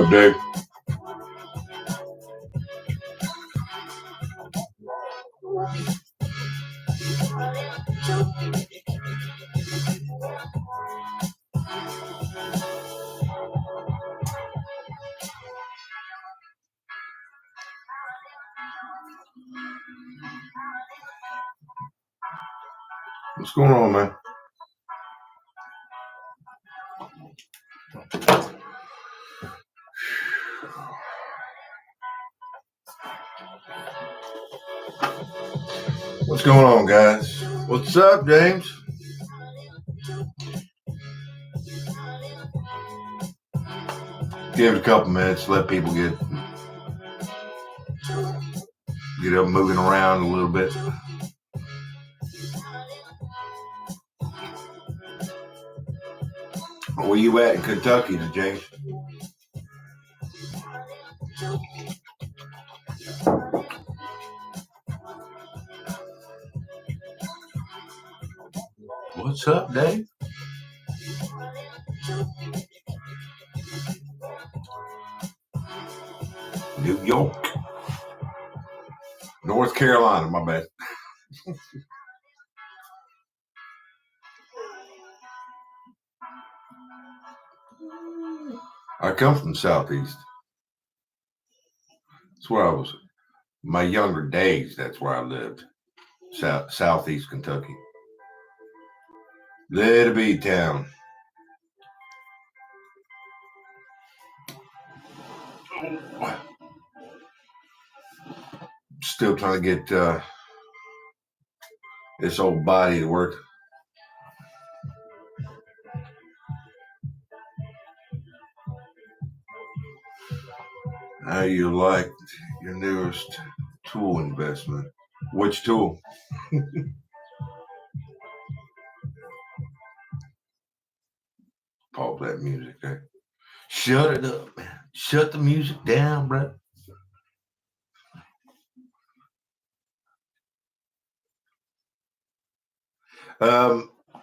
up, Dave? What's going on, man? What's going on, guys? What's up, James? Give it a couple minutes, let people get up moving around a little bit. Where you at in Kentucky, James? What's up, Dave? New York. North Carolina, my bad. I come from Southeast. That's where I was. My younger days, that's where I lived. Southeast Kentucky. Little bitty town. Still trying to get this old body to work. How you like your newest tool investment? Which tool? Pause that music there. Shut it up, man. Shut the music down, bro.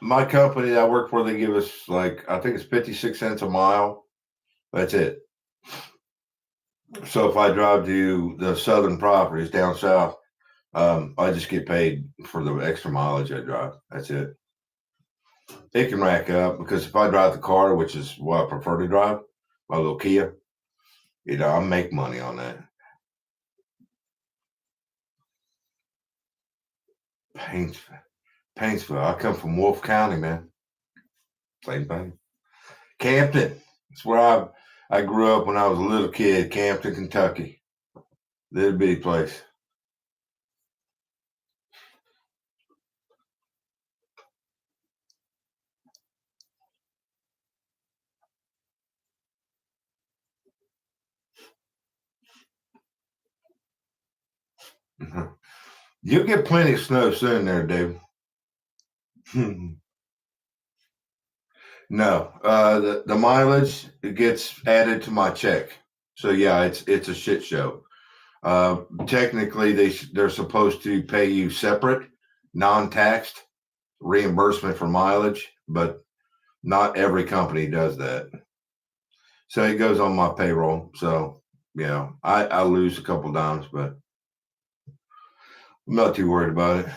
My company that I work for, they give us I think it's 56 cents a mile. That's it. So if I drive to the southern properties down south, I just get paid for the extra mileage I drive. That's it. It can rack up because if I drive the car, which is what I prefer to drive, my little Kia, I make money on that. Paintsville. I come from Wolfe County, man. Same thing. Campton. That's where I grew up when I was a little kid. Campton, Kentucky. Little bitty place. You'll get plenty of snow soon there, Dave. No, the mileage, it gets added to my check. So yeah, it's a shit show. Technically, they're supposed to pay you separate, non-taxed reimbursement for mileage, but not every company does that. So it goes on my payroll. So I lose a couple dimes, but I'm not too worried about it.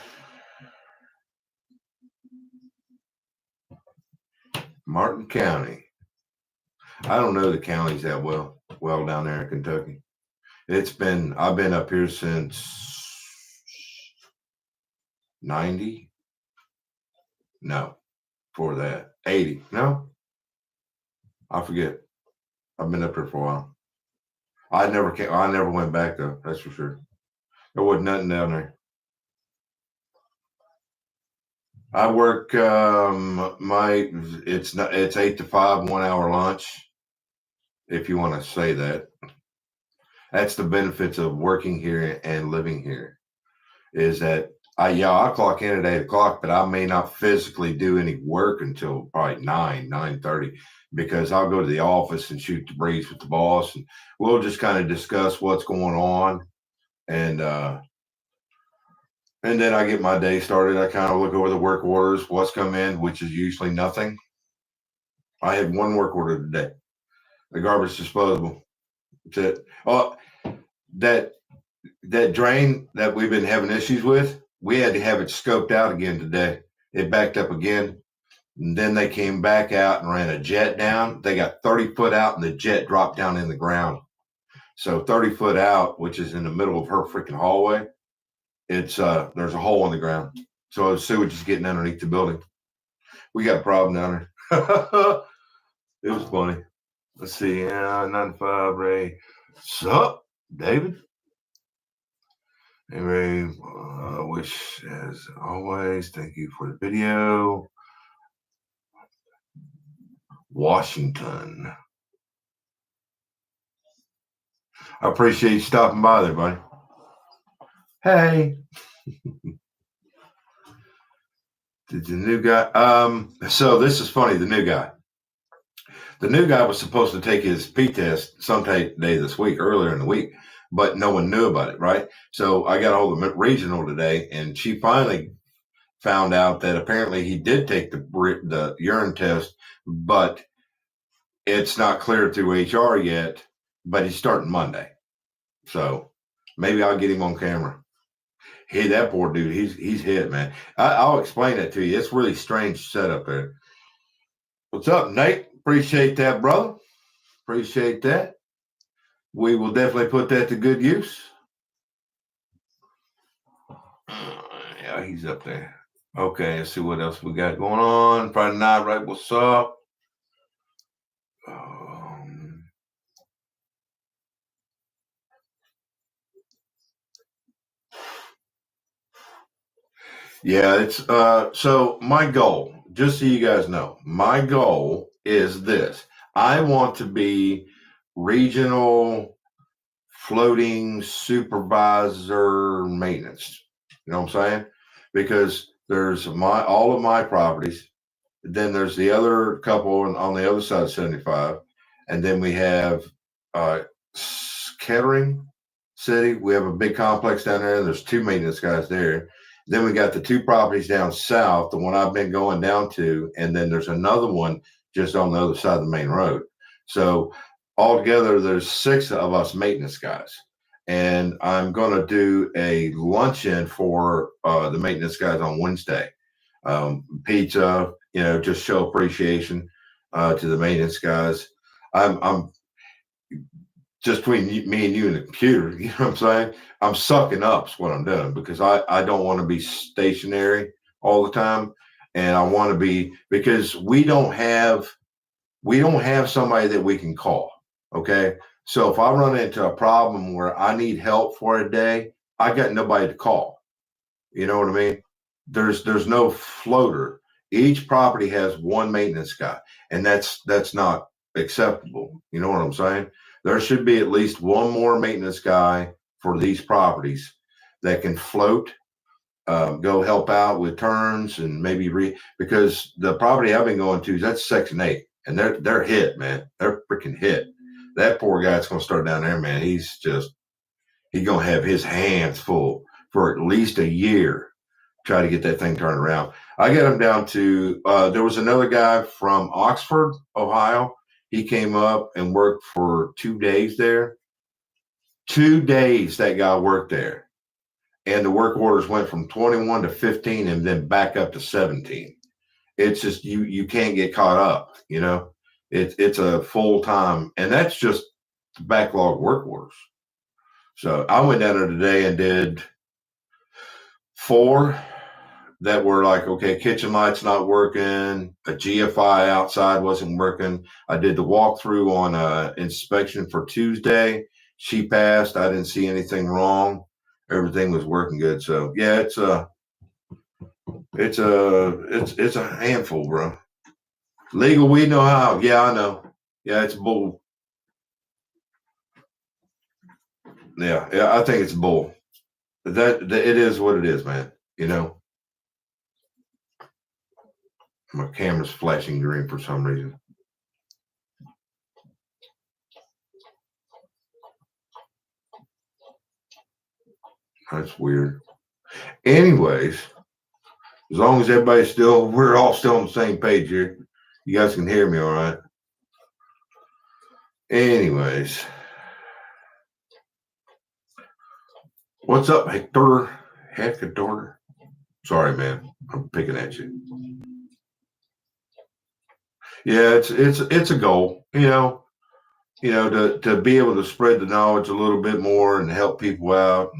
Martin County. I don't know the counties that well down there in Kentucky. I've been up here since 90. No, before that, 80. No, I forget. I've been up here for a while. I never went back though. That's for sure. There wasn't nothing down there. I work it's 8 to 5, 1 hour lunch. If you want to say that. That's the benefits of working here and living here, is that I clock in at 8 o'clock, but I may not physically do any work until probably 9:30, because I'll go to the office and shoot the breeze with the boss, and we'll just kind of discuss what's going on, and then I get my day started. I kind of look over the work orders, what's come in, which is usually nothing. I had one work order today, the garbage disposable. Oh, that drain that we've been having issues with, we had to have it scoped out again today. It backed up again. And then they came back out and ran a jet down. They got 30 foot out and the jet dropped down in the ground. So 30 foot out, which is in the middle of her freaking hallway, it's there's a hole in the ground. So sewage is getting underneath the building. We got a problem down there. It was funny. Let's see. 95 Ray. Sup, David? Hey, Ray. Wish as always. Thank you for the video. Washington. I appreciate you stopping by there, buddy. Hey. Did the new guy? So this is funny. The new guy was supposed to take his P test sometime this week, earlier in the week, but no one knew about it, right? So I got a hold of regional today, and she finally found out that apparently he did take the urine test, but it's not cleared through HR yet. But he's starting Monday, so maybe I'll get him on camera. Hey, that poor dude, he's hit, man. I'll explain that to you. It's really strange setup there. What's up, Nate? Appreciate that, brother. Appreciate that. We will definitely put that to good use. Yeah, he's up there. Okay, let's see what else we got going on. Friday night, right? What's up? Yeah, it's so my goal, just so you guys know, my goal is this. I want to be regional floating supervisor maintenance. You know what I'm saying? Because there's all of my properties. Then there's the other couple on the other side of 75. And then we have Kettering City. We have a big complex down there. There's 2 maintenance guys there. Then we got the 2 properties down south, the one I've been going down to, and then there's another one just on the other side of the main road. So altogether, there's 6 of us maintenance guys. And I'm going to do a luncheon for the maintenance guys on Wednesday. Pizza, just show appreciation to the maintenance guys. I'm just between me and you and the computer, you know what I'm saying? I'm sucking up is what I'm doing, because I don't want to be stationary all the time. And I want to be, because we don't have somebody that we can call. Okay. So if I run into a problem where I need help for a day, I got nobody to call. You know what I mean? There's no floater. Each property has one maintenance guy, and that's not acceptable. You know what I'm saying? There should be at least one more maintenance guy for these properties that can float, go help out with turns, and maybe because the property I've been going to, that's Section 8, and they're hit, man. They're freaking hit. That poor guy's going to start down there, man. He's going to have his hands full for at least a year, try to get that thing turned around. I got him down to, there was another guy from Oxford, Ohio. He came up and worked for 2 days there. 2 days that guy worked there. And the work orders went from 21 to 15 and then back up to 17. It's just, you can't get caught up, It's a full time, and that's just backlog work orders. So I went down there today and did 4 that were like, okay, kitchen light's not working, a GFI outside wasn't working. I did the walkthrough on inspection for Tuesday. She passed. I didn't see anything wrong. Everything was working good. So yeah, it's a handful, bro. Legal, we know how. Yeah, I know. Yeah, it's bull. Yeah, I think it's bull. That it is what it is, man. My camera's flashing green for some reason. That's weird. Anyways, as long as we're all still on the same page here. You guys can hear me all right. Anyways, What's up, Hector? Hector. Sorry, man. I'm picking at you. Yeah, it's a goal. To be able to spread the knowledge a little bit more and help people out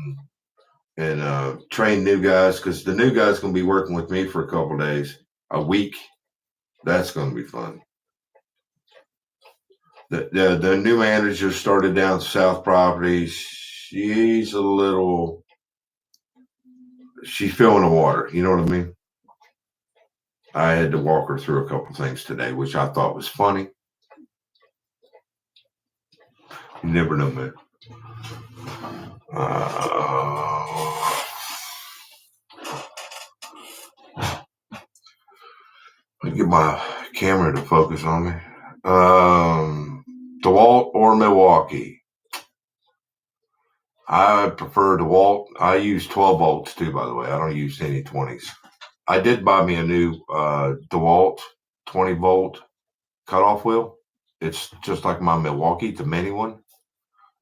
and train new guys, because the new guys going to be working with me for a couple of days, a week. That's going to be fun. The new manager started down South property. She's feeling the water. You know what I mean? I had to walk her through a couple things today, which I thought was funny. You never know, man. Let me get my camera to focus on me. DeWalt or Milwaukee? I prefer DeWalt. I use 12 volts too, by the way. I don't use any 20s. I did buy me a new DeWalt 20 volt cutoff wheel. It's just like my Milwaukee, the mini one.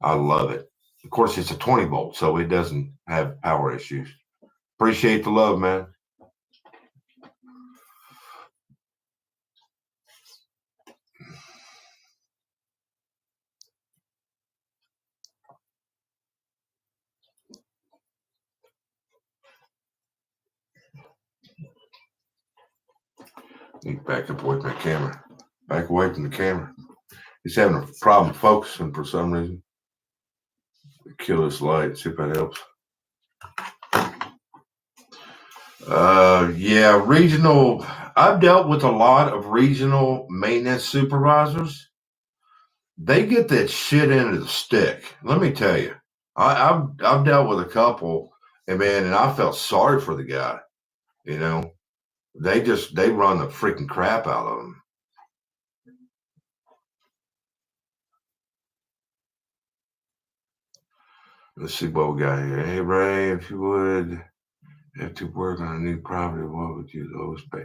I love it. Of course, it's a 20 volt, so it doesn't have power issues. Appreciate the love, man. Need to back up away from the camera. Back away from the camera. He's having a problem focusing for some reason. Kill this light, see if that helps. Yeah, regional. I've dealt with a lot of regional maintenance supervisors. They get that shit into the stick. Let me tell you, I've dealt with a couple, and I felt sorry for the guy. You know, they run the freaking crap out of them. Let's see what we got here. Hey, Ray, if you would have to work on a new property, what would you always pay?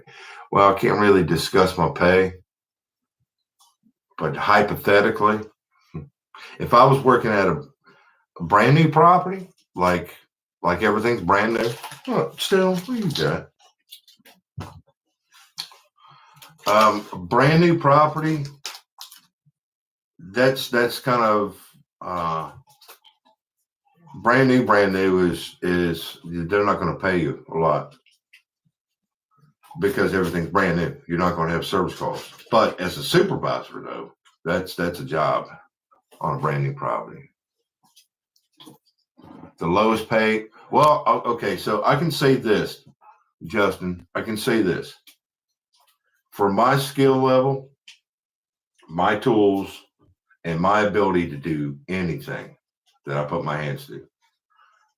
Well, I can't really discuss my pay, but hypothetically, if I was working at a brand new property, like everything's brand new, still, what you got? Brand new property, that's kind of brand new is they're not going to pay you a lot because everything's brand new. You're not going to have service costs. But as a supervisor, though, that's a job on a brand new property. The lowest pay. Well, okay, so I can say this, Justin. I can say this. For my skill level, my tools, and my ability to do anything that I put my hands to,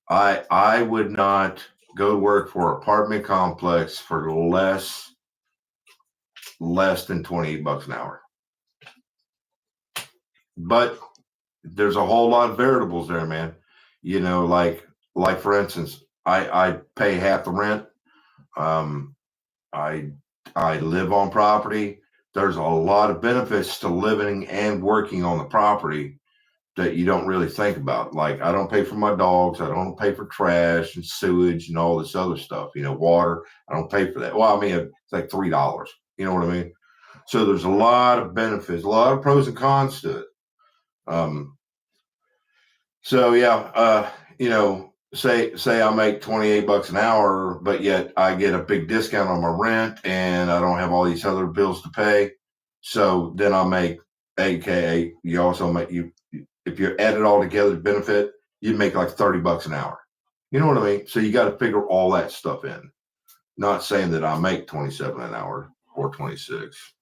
I would not go work for an apartment complex for less than $28 an hour. But there's a whole lot of variables there, man. You know, like for instance, I pay half the rent. I live on property. There's a lot of benefits to living and working on the property that you don't really think about. Like, I don't pay for my dogs. I don't pay for trash and sewage and all this other stuff. Water. I don't pay for that. Well, I mean, it's like $3. You know what I mean? So there's a lot of benefits, a lot of pros and cons to it. So yeah, say I make $28 an hour, but yet I get a big discount on my rent and I don't have all these other bills to pay. So then I'll make, AKA, you also make if you add it all together to benefit, you make like $30 an hour. You know what I mean? So you got to figure all that stuff in. Not saying that I make 27 an hour or 26.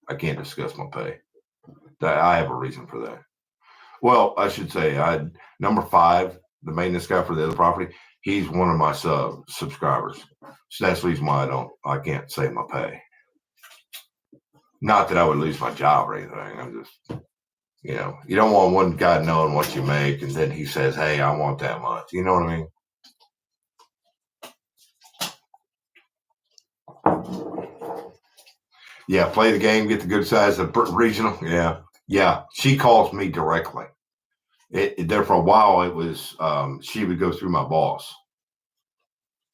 I can't discuss my pay. I have a reason for that. Well, I should say, number 5, the maintenance guy for the other property, he's one of my subscribers. So that's the reason why I can't say my pay. Not that I would lose my job or anything. I'm just, you don't want one guy knowing what you make and then he says, hey, I want that much. You know what I mean? Yeah, play the game, get the good size of the regional. Yeah. She calls me directly. There for a while, it was she would go through my boss,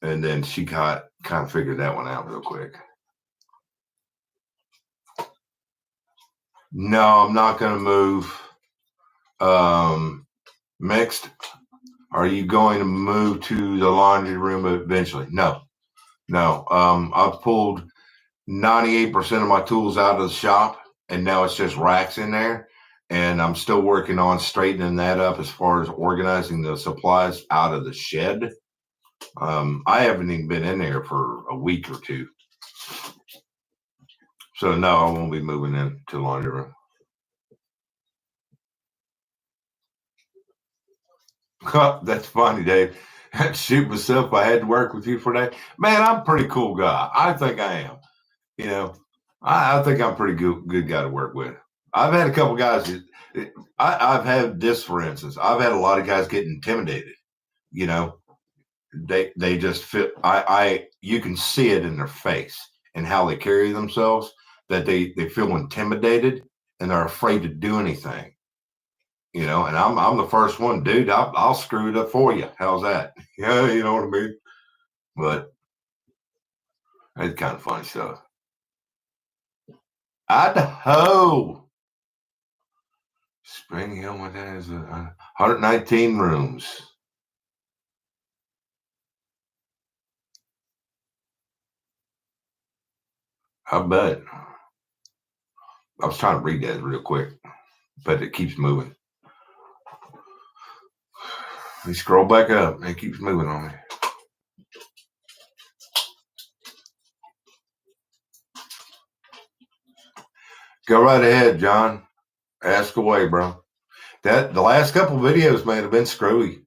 and then she kind of figured that one out real quick. No, I'm not going to move. Mixed. Are you going to move to the laundry room eventually? No. I've pulled 98% of my tools out of the shop, and now it's just racks in there. And I'm still working on straightening that up as far as organizing the supplies out of the shed. I haven't even been in there for a week or two. So no, I won't be moving into the laundry room. That's funny, Dave. Shoot myself if I had to work with you for that. Man, I'm a pretty cool guy. I think I am. You know, I think I'm a pretty good guy to work with. I've had a couple guys. I've had this, for instance. I've had a lot of guys get intimidated. You know, they just feel. You can see it in their face and how they carry themselves, that they feel intimidated and they're afraid to do anything. You know, and I'm the first one, dude. I'll screw it up for you. How's that? Yeah, you know what I mean. But it's kind of funny stuff. Idaho, Spring Hill, what that is, 119 rooms. I bet. I was trying to read that real quick, but it keeps moving. You scroll back up, and it keeps moving on me. Go right ahead, John. Ask away, bro. The last couple videos, man, have been screwy.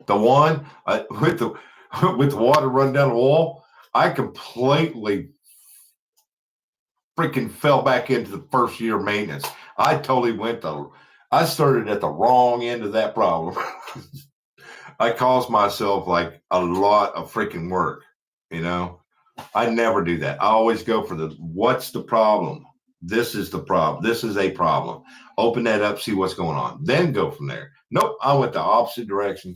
The one with the water running down the wall, I completely freaking fell back into the first year of maintenance. I started at the wrong end of that problem. I caused myself like a lot of freaking work, you know. I never do that. I always go for what's the problem? This is the problem. This is a problem. Open that up, see what's going on. Then go from there. Nope, I went the opposite direction.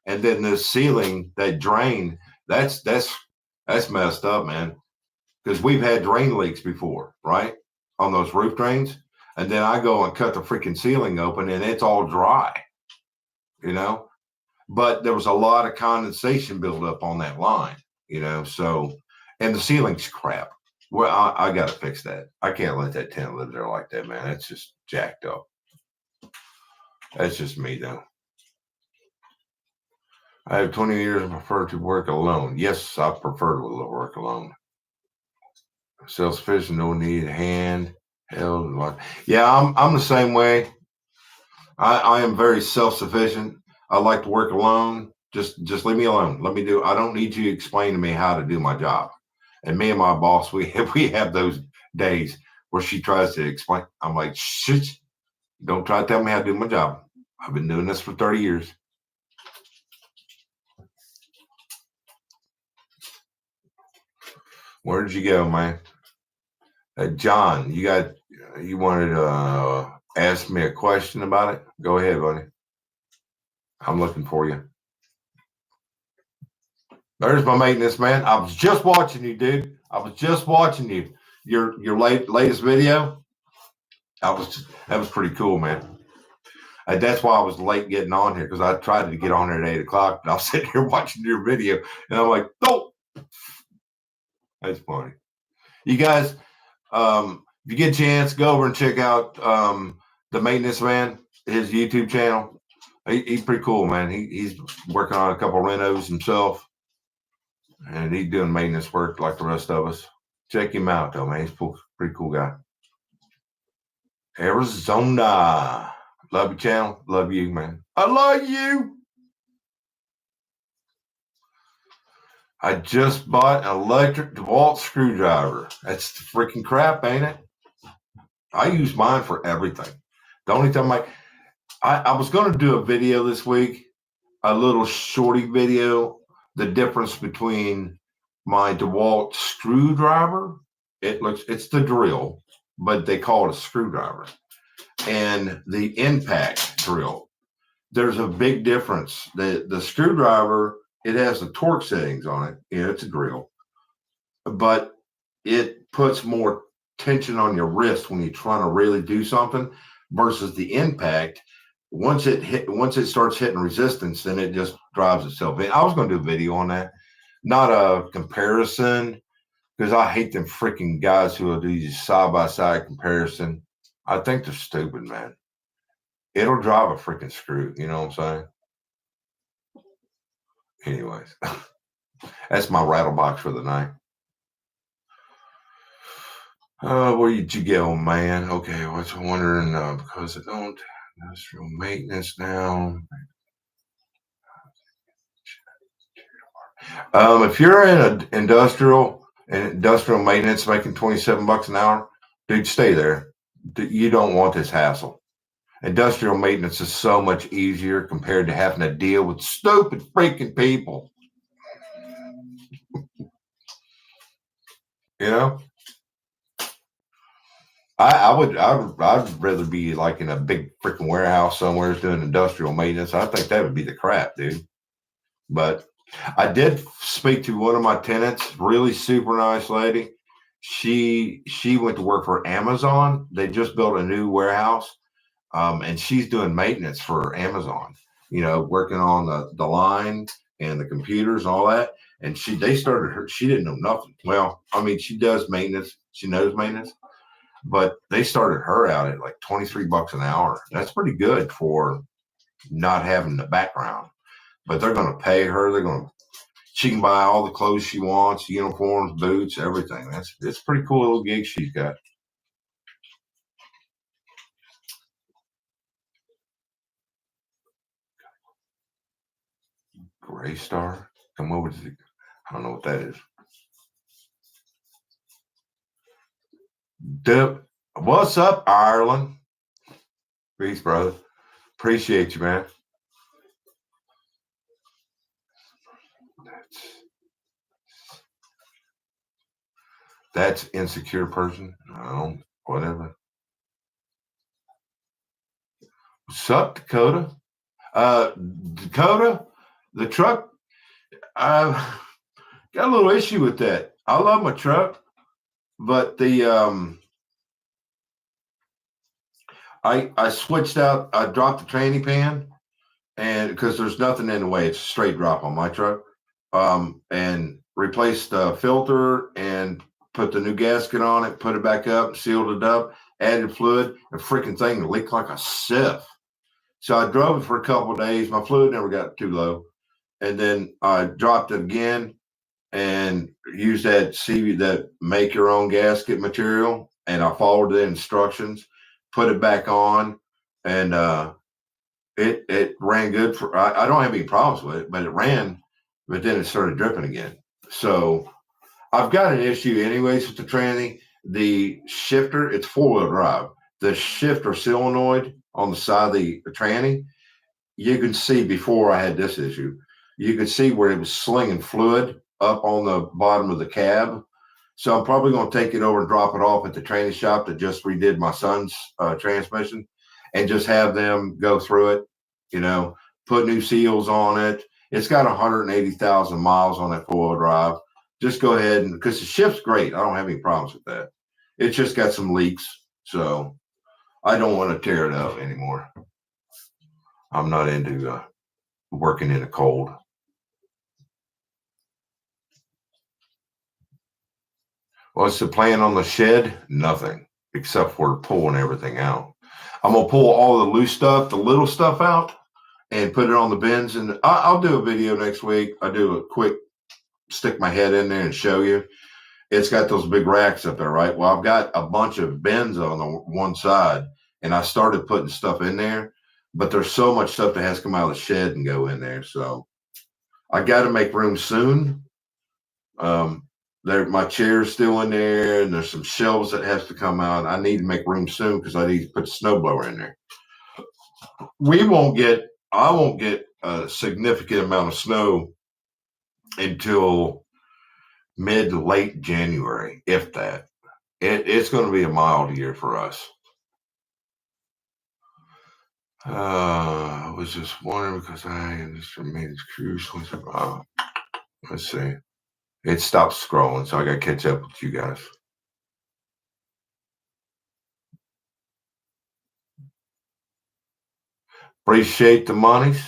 And then the ceiling, that drain, that's messed up, man. Because we've had drain leaks before, right? On those roof drains. And then I go and cut the freaking ceiling open and it's all dry, you know? But there was a lot of condensation buildup on that line, you know? So, and the ceiling's crap. Well, I got to fix that. I can't let that tenant live there like that, man. That's just jacked up. That's just me, though. I have 20 years and prefer to work alone. Yes, I prefer to work alone. Self-sufficient, no need a hand held. Yeah, I'm the same way. I am very self-sufficient. I like to work alone. Just leave me alone. Let me do. I don't need you to explain to me how to do my job. And me and my boss, we have those days where she tries to explain. I'm like, shit, don't try to tell me how to do my job. I've been doing this for 30 years. Where did you go, man? John, you wanted to ask me a question about it? Go ahead, buddy. I'm looking for you. There's my maintenance man. I was just watching you, dude. I was just watching you. Your latest video. That was pretty cool, man. That's why I was late getting on here, because I tried to get on here at 8 o'clock, but I was sitting here watching your video, and I'm like, oh, that's funny. You guys, if you get a chance, go over and check out the maintenance man, his YouTube channel. He's pretty cool, man. He's working on a couple of renos himself, and he's doing maintenance work like the rest of us. Check him out, though, man. He's a pretty cool guy. Arizona. Love your channel. Love you, man. I love you. I just bought an electric DeWalt screwdriver. That's the freaking crap, ain't it? I use mine for everything. The only time I was going to do a video this week, a little shorty video, the difference between my DeWalt screwdriver. It's the drill, but they call it a screwdriver, and the impact drill. there's a big difference. The screwdriver, it has the torque settings on it. It's a grill, but it puts more tension on your wrist when you're trying to really do something versus the impact. Once it starts hitting resistance, then it just drives itself in. I was going to do a video on that, not a comparison, because I hate them freaking guys who will do these side by side comparison. I think they're stupid, man. It'll drive a freaking screw. You know what I'm saying? Anyways, that's my rattle box for the night. Where did you go, man? Okay, I was wondering because I don't industrial maintenance now. If you're in an industrial maintenance making $27 an hour, dude, stay there. You don't want this hassle. Industrial maintenance is so much easier compared to having to deal with stupid freaking people. You know, I'd rather be like in a big freaking warehouse somewhere doing industrial maintenance. I think that would be the crap, dude. But I did speak to one of my tenants, really super nice lady. She went to work for Amazon. They just built a new warehouse, and she's doing maintenance for Amazon. Working on the line and the computers and all that. And they started her. She didn't know nothing. Well, I mean, she does maintenance. She knows maintenance, but they started her out at like $23 an hour. That's pretty good for not having the background. But they're going to pay her. She can buy all the clothes she wants, uniforms, boots, everything. It's a pretty cool little gig she's got. Gray Star, come over to I don't know what that is. What's up, Ireland? Peace, brother. Appreciate you, man. That's insecure person. Whatever. What's up, Dakota? Dakota, the truck, I've got a little issue with that. I love my truck, but I switched out. I dropped the tranny pan, and because there's nothing in the way, it's a straight drop on my truck. And replaced the filter and put the new gasket on it, put it back up, sealed it up, added fluid, and freaking thing leaked like a sieve. So I drove it for a couple of days. My fluid never got too low. And then I dropped it again and used that make your own gasket material. And I followed the instructions, put it back on, and it ran good I don't have any problems with it, but it ran, but then it started dripping again. So I've got an issue anyways with the tranny. The shifter, it's 4-wheel drive. The shifter solenoid on the side of the tranny, you can see before I had this issue, you could see where it was slinging fluid up on the bottom of the cab. So I'm probably going to take it over and drop it off at the tranny shop that just redid my son's transmission and just have them go through it, put new seals on it. It's got 180,000 miles on that 4-wheel drive. Just go ahead because the shift's great. I don't have any problems with that. It's just got some leaks. So I don't want to tear it up anymore. I'm not into working in the cold. What's the plan on the shed? Nothing, except for pulling everything out. I'm going to pull all the loose stuff, the little stuff out, and put it on the bins. And I'll do a video next week. I do a quick stick my head in there and show you. It's got those big racks up there, right? Well, I've got a bunch of bins on the one side, and I started putting stuff in there, but there's so much stuff that has to come out of the shed and go in there. So I got to make room soon. My chair's still in there, and there's some shelves that has to come out. I need to make room soon because I need to put the snowblower in there. I won't get a significant amount of snow until mid to late January, if that. It's going to be a mild year for us. I was just wondering because I just made this cruise. Let's see. It stopped scrolling, so I got to catch up with you guys. Appreciate the monies.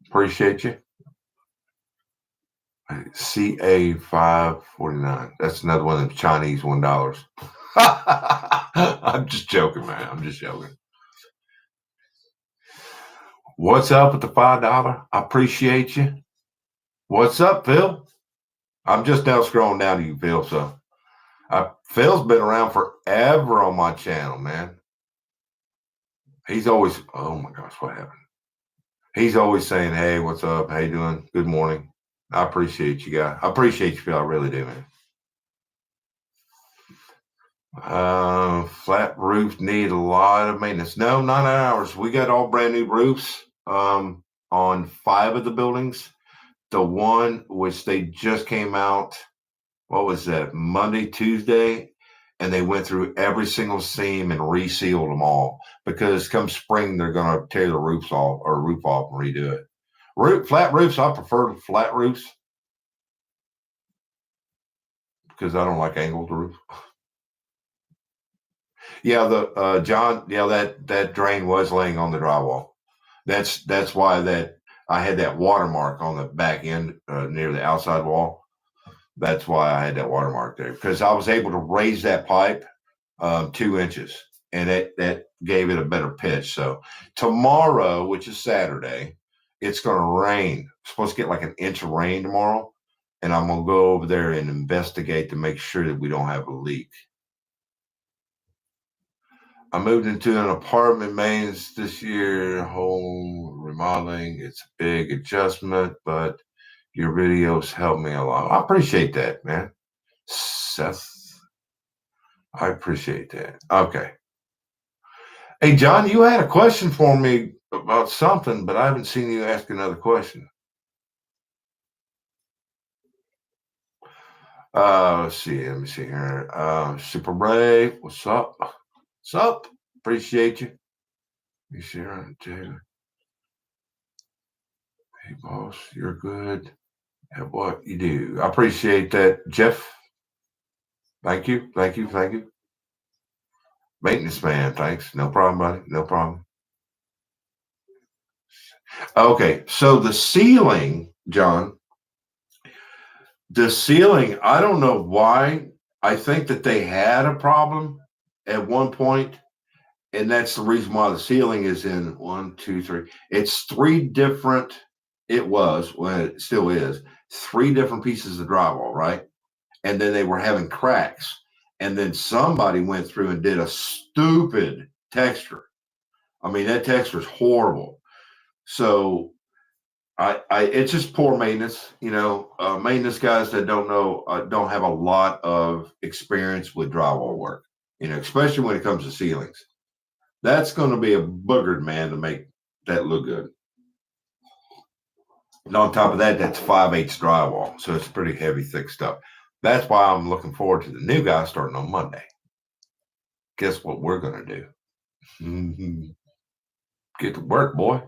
Appreciate you. CA 549. That's another one of them Chinese $1. I'm just joking, man. I'm just joking. What's up with the $5? I appreciate you. What's up, Phil? I'm just now scrolling down to you, Phil. So Phil's been around forever on my channel, man. He's always, oh my gosh, what happened? He's always saying, hey, what's up? How you doing? Good morning. I appreciate you guys. I appreciate you, Phil. I really do, man. Flat roofs need a lot of maintenance. No, not ours. We got all brand new roofs on 5 of the buildings. The one which they just came out, what was that, Monday, Tuesday? And they went through every single seam and resealed them all because come spring, they're going to tear the roofs off or roof off and redo it. Flat roofs, I prefer flat roofs because I don't like angled roofs. Yeah, the John, yeah, that drain was laying on the drywall. That's why that I had that watermark on the back end near the outside wall. That's why I had that watermark there because I was able to raise that pipe 2 inches, and that gave it a better pitch. So tomorrow, which is Saturday, it's going to rain. It's supposed to get like an inch of rain tomorrow, and I'm going to go over there and investigate to make sure that we don't have a leak. I moved into an apartment mains this year, home remodeling. It's a big adjustment, but your videos help me a lot. I appreciate that, man. Seth, I appreciate that. Okay. Hey, John, you had a question for me about something, but I haven't seen you ask another question. Let's see. Let me see here. Super Brave, what's up? What's up? Appreciate you. You Sharon, Taylor. Hey, boss, you're good at what you do. I appreciate that, Jeff. Thank you. Thank you. Thank you. Maintenance man, thanks. No problem, buddy. No problem. Okay, so the ceiling, John, I don't know why. I think that they had a problem at one point, and that's the reason why the ceiling is in 1, 2, 3. It's 3 different, well, it still is, 3 different pieces of drywall, right? And then they were having cracks. And then somebody went through and did a stupid texture. I mean, that texture is horrible. So it's just poor maintenance. Maintenance guys that don't know, don't have a lot of experience with drywall work. Especially when it comes to ceilings. That's going to be a boogered man to make that look good. And on top of that, that's 5/8 drywall, so it's pretty heavy, thick stuff. That's why I'm looking forward to the new guy starting on Monday. Guess what we're going to do? Get to work, boy.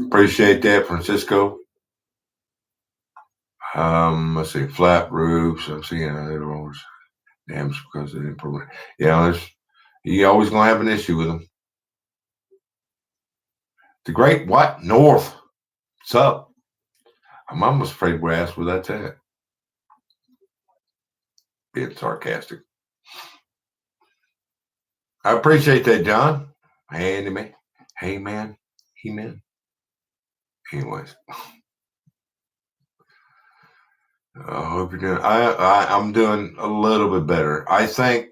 Appreciate that, Francisco. Let's see, flat roofs. I'm seeing other dams because of the improvement. Yeah, you always gonna have an issue with them. The Great White North. What's up? I'm almost afraid we're asked where that's at. Being sarcastic. I appreciate that, John. Hey, man. Hey, man. He man. Anyways. I hope you're doing. I'm doing a little bit better. I think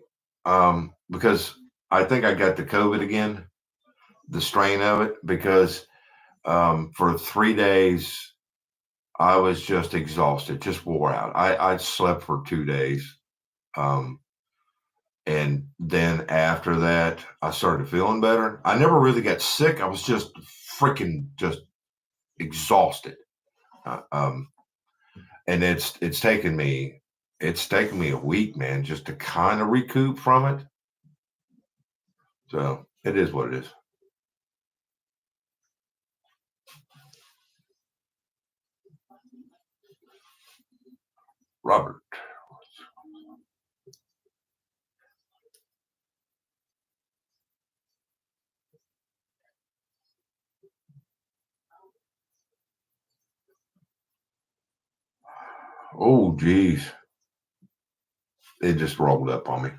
because I think I got the COVID again, the strain of it, because for 3 days I was just exhausted, just wore out. I slept for 2 days, and then after that I started feeling better. I never really got sick. I was just freaking just exhausted, and it's taken me it's taken me a week, man, just to kind of recoup from it. So it is what it is. Robert. Oh, geez. It just rolled up on me.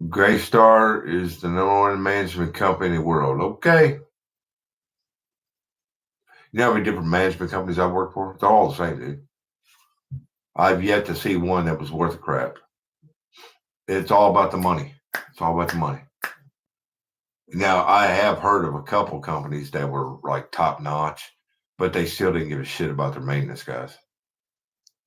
Greystar is the number one management company in the world. Okay. You know how many different management companies I've worked for? They're all the same, dude. I've yet to see one that was worth a crap. It's all about the money. It's all about the money. Now, I have heard of a couple companies that were like top notch, but they still didn't give a shit about their maintenance guys.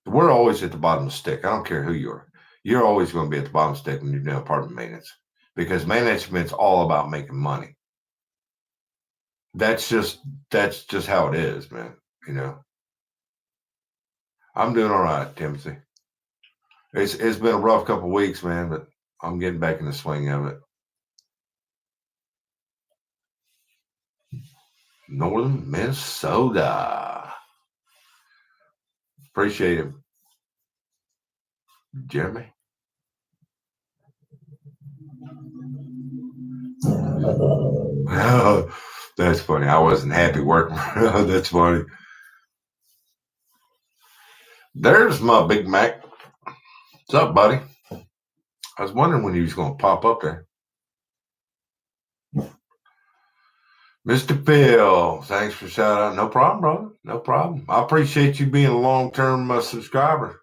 We're always at the bottom of the stick. I don't care who you are. You're always going to be at the bottom of the stick when you're doing apartment maintenance because management's all about making money. That's just how it is, man. You know, I'm doing all right, Timothy. It's been a rough couple of weeks, man, but I'm getting back in the swing of it. Northern Minnesota. Appreciate it, Jeremy. Oh, that's funny. I wasn't happy working. That's funny. There's my Big Mac. What's up, buddy? I was wondering when he was going to pop up there. Mr. Phil, thanks for shout out. No problem, brother. No problem. I appreciate you being a long-term subscriber.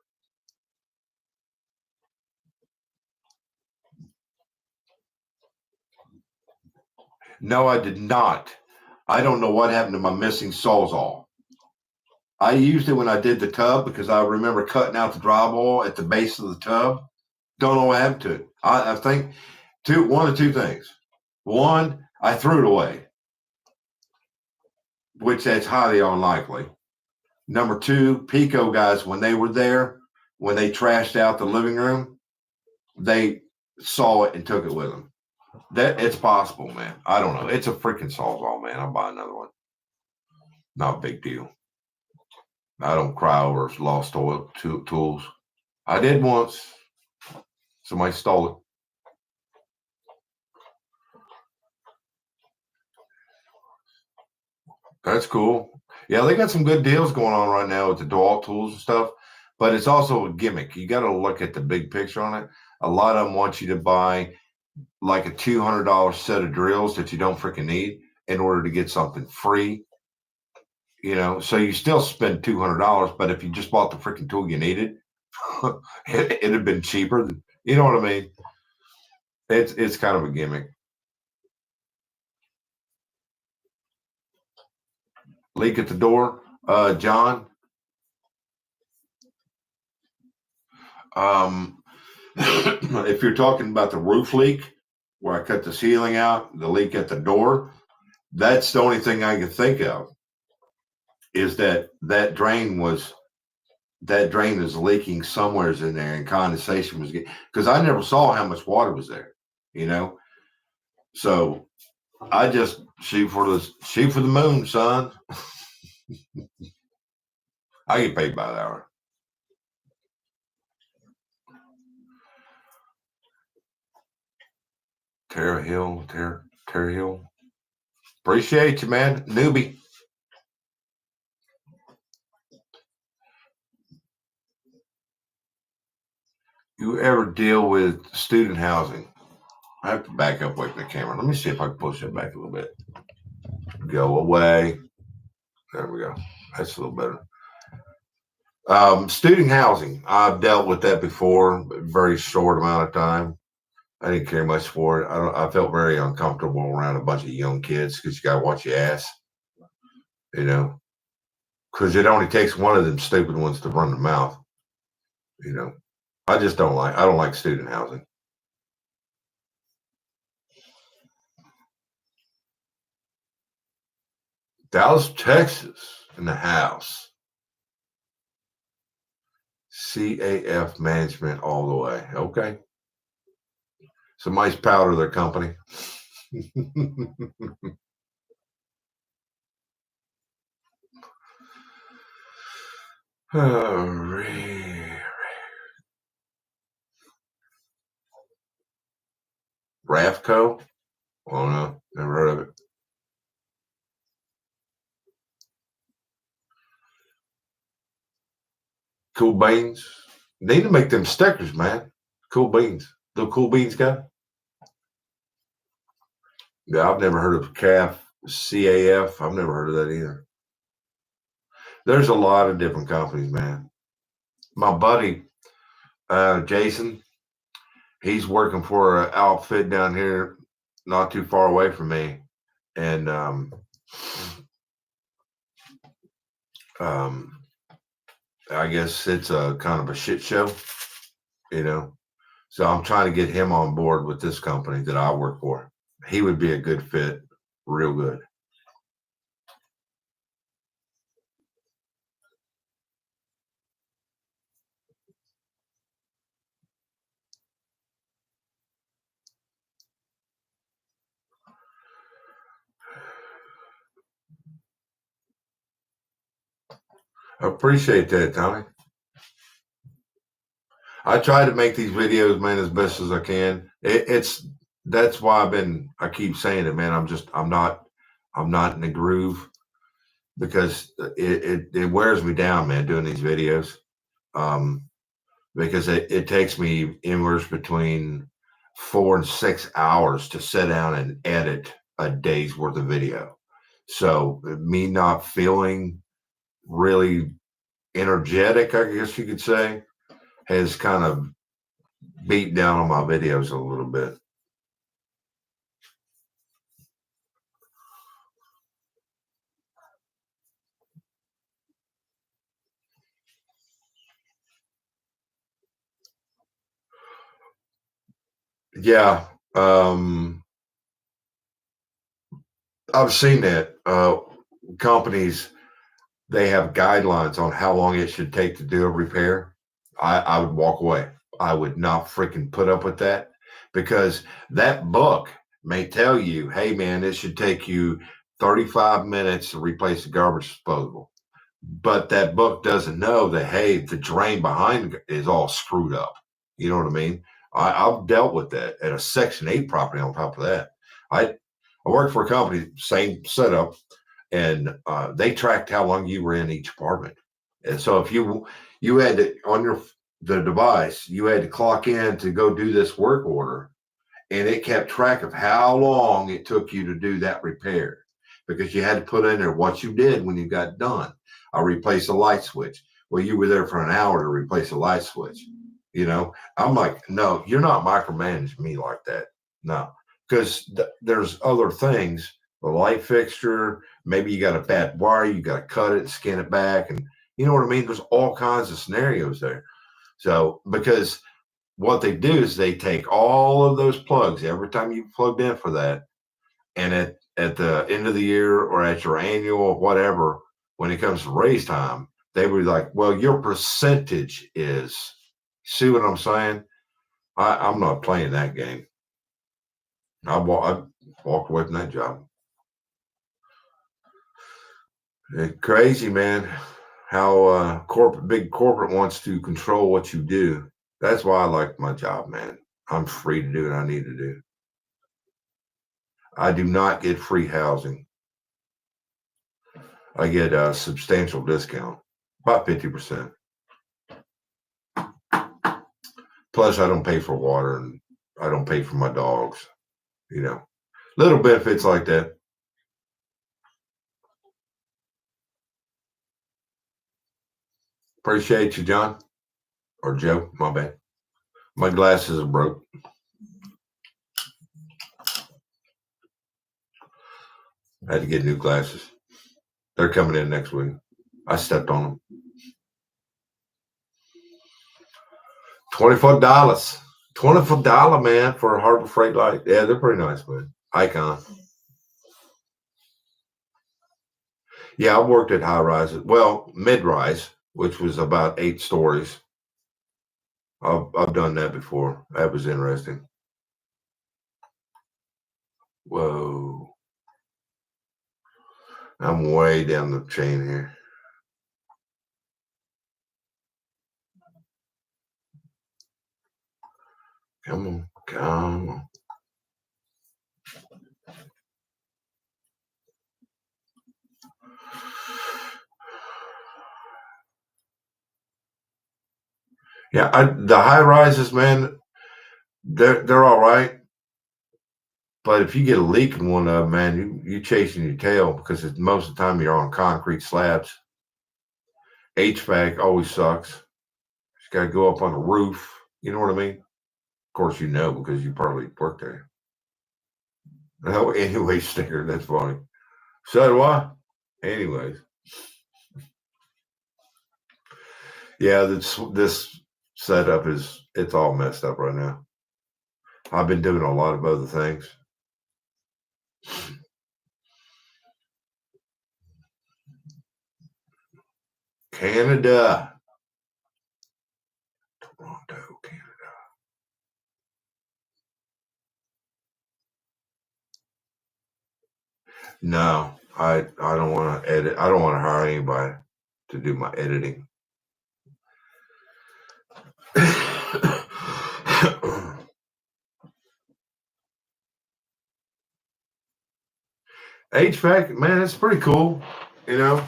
No, I did not. I don't know what happened to my missing Sawzall. I used it when I did the tub because I remember cutting out the drywall at the base of the tub. Don't know what happened to it. I think one of two things. One, I threw it away, which that's highly unlikely. Number two, Pico guys, when they were there, when they trashed out the living room, they saw it and took it with them. That it's possible, man. I don't know. It's a freaking Sawzall, man. I'll buy another one. Not a big deal. I don't cry over lost oil tools. I did once. Somebody stole it. That's cool. Yeah, they got some good deals going on right now with the DeWalt tools and stuff, but it's also a gimmick. You got to look at the big picture on it. A lot of them want you to buy like a $200 set of drills that you don't freaking need in order to get something free. You know, so you still spend $200, but if you just bought the freaking tool you needed, it'd have been cheaper. You know what I mean? It's kind of a gimmick. Leak at the door, John. If you're talking about the roof leak, where I cut the ceiling out, the leak at the door, that's the only thing I can think of. Is that drain is leaking somewheres in there, and condensation was getting because I never saw how much water was there. You know, so I just shoot for the moon, son. I get paid by the hour. Terra Hill. Appreciate you, man. Newbie. You ever deal with student housing? I have to back up away from the camera. Let me see if I can push it back a little bit. Go away. There we go. That's a little better. Student housing. I've dealt with that before, but very short amount of time. I didn't care much for it. I felt very uncomfortable around a bunch of young kids because you got to watch your ass, you know, because it only takes one of them stupid ones to run the mouth, you know. I don't like student housing. Dallas, Texas, in the house. CAF management all the way. Okay. Some nice powder, their company. Rafco? Oh no, never heard of it. Cool Beans. They need to make them stickers, man. Cool Beans. The Cool Beans guy? Yeah, I've never heard of CAF. I've never heard of that either. There's a lot of different companies, man. My buddy, Jason, he's working for an outfit down here not too far away from me. And I guess it's a kind of a shit show, you know. So I'm trying to get him on board with this company that I work for. He would be a good fit, real good. I appreciate that, Tommy. I try to make these videos, man, as best as I can. That's why I keep saying it, man. I'm not in the groove because it wears me down, man, doing these videos. Because it takes me anywhere between 4 and 6 hours to sit down and edit a day's worth of video. So me not feeling really energetic, I guess you could say, has kind of beat down on my videos a little bit. Yeah. I've seen that. Companies, they have guidelines on how long it should take to do a repair. I would walk away. I would not freaking put up with that because that book may tell you, hey, man, it should take you 35 minutes to replace the garbage disposal. But that book doesn't know that, hey, the drain behind is all screwed up. You know what I mean? I've dealt with that at a Section 8 property on top of that. I worked for a company, same setup, and they tracked how long you were in each apartment. And so if you had to, on the device, you had to clock in to go do this work order, and it kept track of how long it took you to do that repair because you had to put in there what you did when you got done. I replaced a light switch. Well, you were there for an hour to replace a light switch. You know, I'm like, no, you're not micromanaging me like that. No, because there's other things. The light fixture, maybe you got a bad wire, you got to cut it and skin it back. And you know what I mean? There's all kinds of scenarios there. So, because what they do is they take all of those plugs every time you plugged in for that, and at the end of the year or at your annual whatever, when it comes to raise time, they were like, well, your percentage is. See what I'm saying? I'm not playing that game. I walked away from that job. It's crazy, man, how big corporate wants to control what you do. That's why I like my job, man. I'm free to do what I need to do. I do not get free housing. I get a substantial discount, about 50%. Plus, I don't pay for water and I don't pay for my dogs. You know, little benefits like that. Appreciate you, John. Or Joe, my bad. My glasses are broke. I had to get new glasses. They're coming in next week. I stepped on them. $24. $24, man, for a Harbor Freight light. Yeah, they're pretty nice, man. Icon. Yeah, I worked at high rises. Well, mid rise, which was about 8 stories. I've done that before. That was interesting. Whoa. I'm way down the chain here. Come on. Come on. Yeah, the high rises, man, they're all right. But if you get a leak in one of them, man, you chasing your tail because most of the time you're on concrete slabs. HVAC always sucks. Just got to go up on the roof. You know what I mean? Of course, you know because you probably worked there. Oh, anyway, sticker. That's funny. So do I. Anyways, yeah, this setup it's all messed up right now. I've been doing a lot of other things. Canada, Toronto, Canada. No, I don't want to edit. I don't want to hire anybody to do my editing. HVAC, man, it's pretty cool. You know,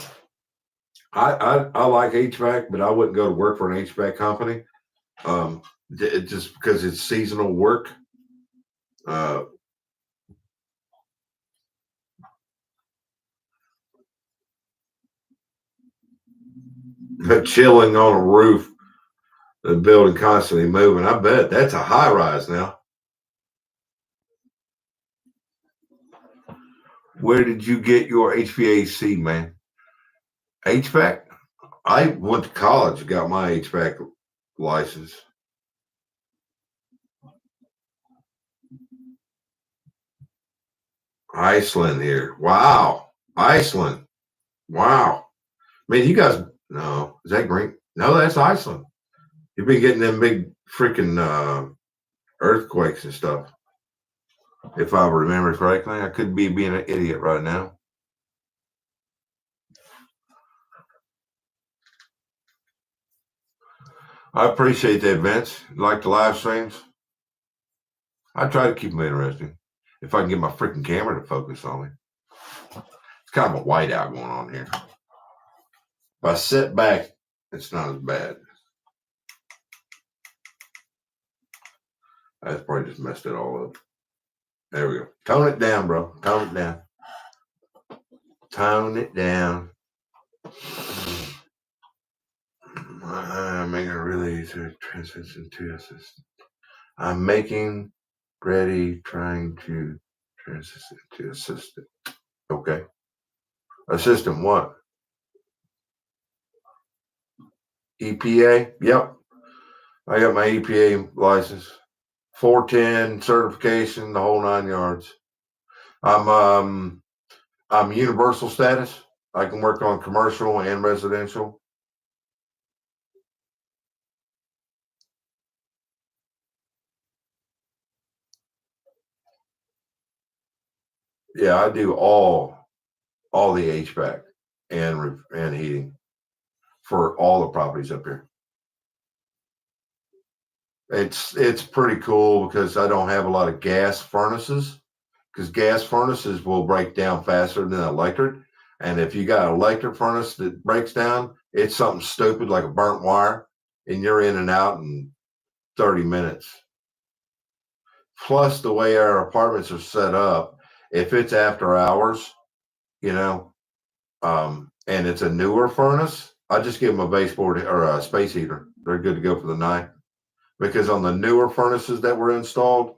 I like HVAC, but I wouldn't go to work for an HVAC company. Just because it's seasonal work. Uh, chilling on a roof, the building constantly moving. I bet that's a high rise now. Where did you get your HVAC, man? HVAC? I went to college, got my HVAC license. Iceland here. Wow. Iceland. Wow. Man, you guys, no, is that green? No, that's Iceland. You've been getting them big freaking earthquakes and stuff. If I remember correctly, I could be being an idiot right now. I appreciate that, Vince. Like the live streams. I try to keep them interesting. If I can get my freaking camera to focus on me. It's kind of a whiteout going on here. If I sit back, it's not as bad. I probably just messed it all up. There we go. Tone it down, bro. Tone it down. Tone it down. I'm making it really easy to transition to assistant. I'm making ready, trying to transition to assistant. Okay. Assistant what? EPA? Yep. I got my EPA license. 410 certification, the whole 9 yards. I'm universal status. I can work on commercial and residential. Yeah, I do all the HVAC and heating for all the properties up here. It's pretty cool because I don't have a lot of gas furnaces because gas furnaces will break down faster than electric. And if you got an electric furnace that breaks down, it's something stupid like a burnt wire, and you're in and out in 30 minutes. Plus, the way our apartments are set up, if it's after hours, you know, and it's a newer furnace, I just give them a baseboard or a space heater. They're good to go for the night. Because on the newer furnaces that were installed,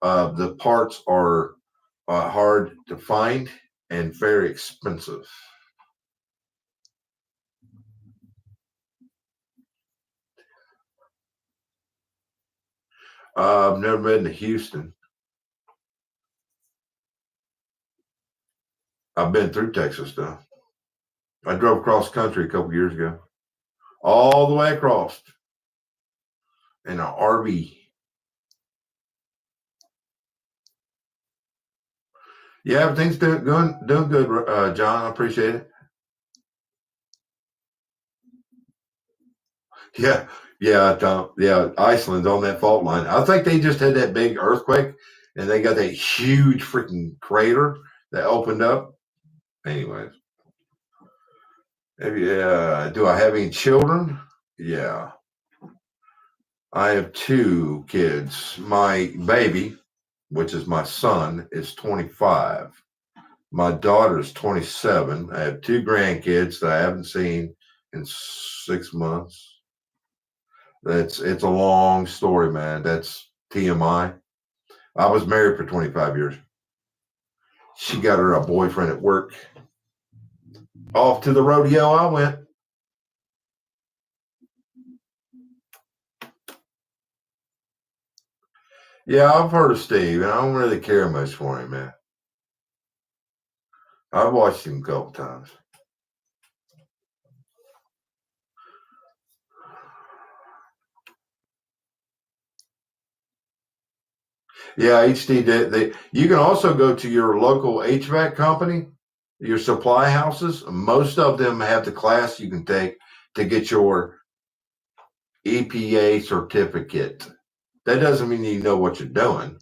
the parts are hard to find and very expensive. I've never been to Houston. I've been through Texas though. I drove across country a couple years ago, all the way across in an RV. Yeah, everything's doing good, John. I appreciate it. Yeah, yeah, Tom. Yeah, Iceland's on that fault line. I think they just had that big earthquake, and they got that huge freaking crater that opened up. Anyways, maybe. Do I have any children? Yeah, I have two kids. My baby, which is my son, is 25. My daughter's 27. I have two grandkids that I haven't seen in 6 months. It's a long story, man. That's TMI. I was married for 25 years. She got her a boyfriend at work. Off to the rodeo I went. Yeah, I've heard of Steve, and I don't really care much for him, man. I've watched him a couple times. Yeah, HD. You can also go to your local HVAC company, your supply houses. Most of them have the class you can take to get your EPA certificate. That doesn't mean you know what you're doing.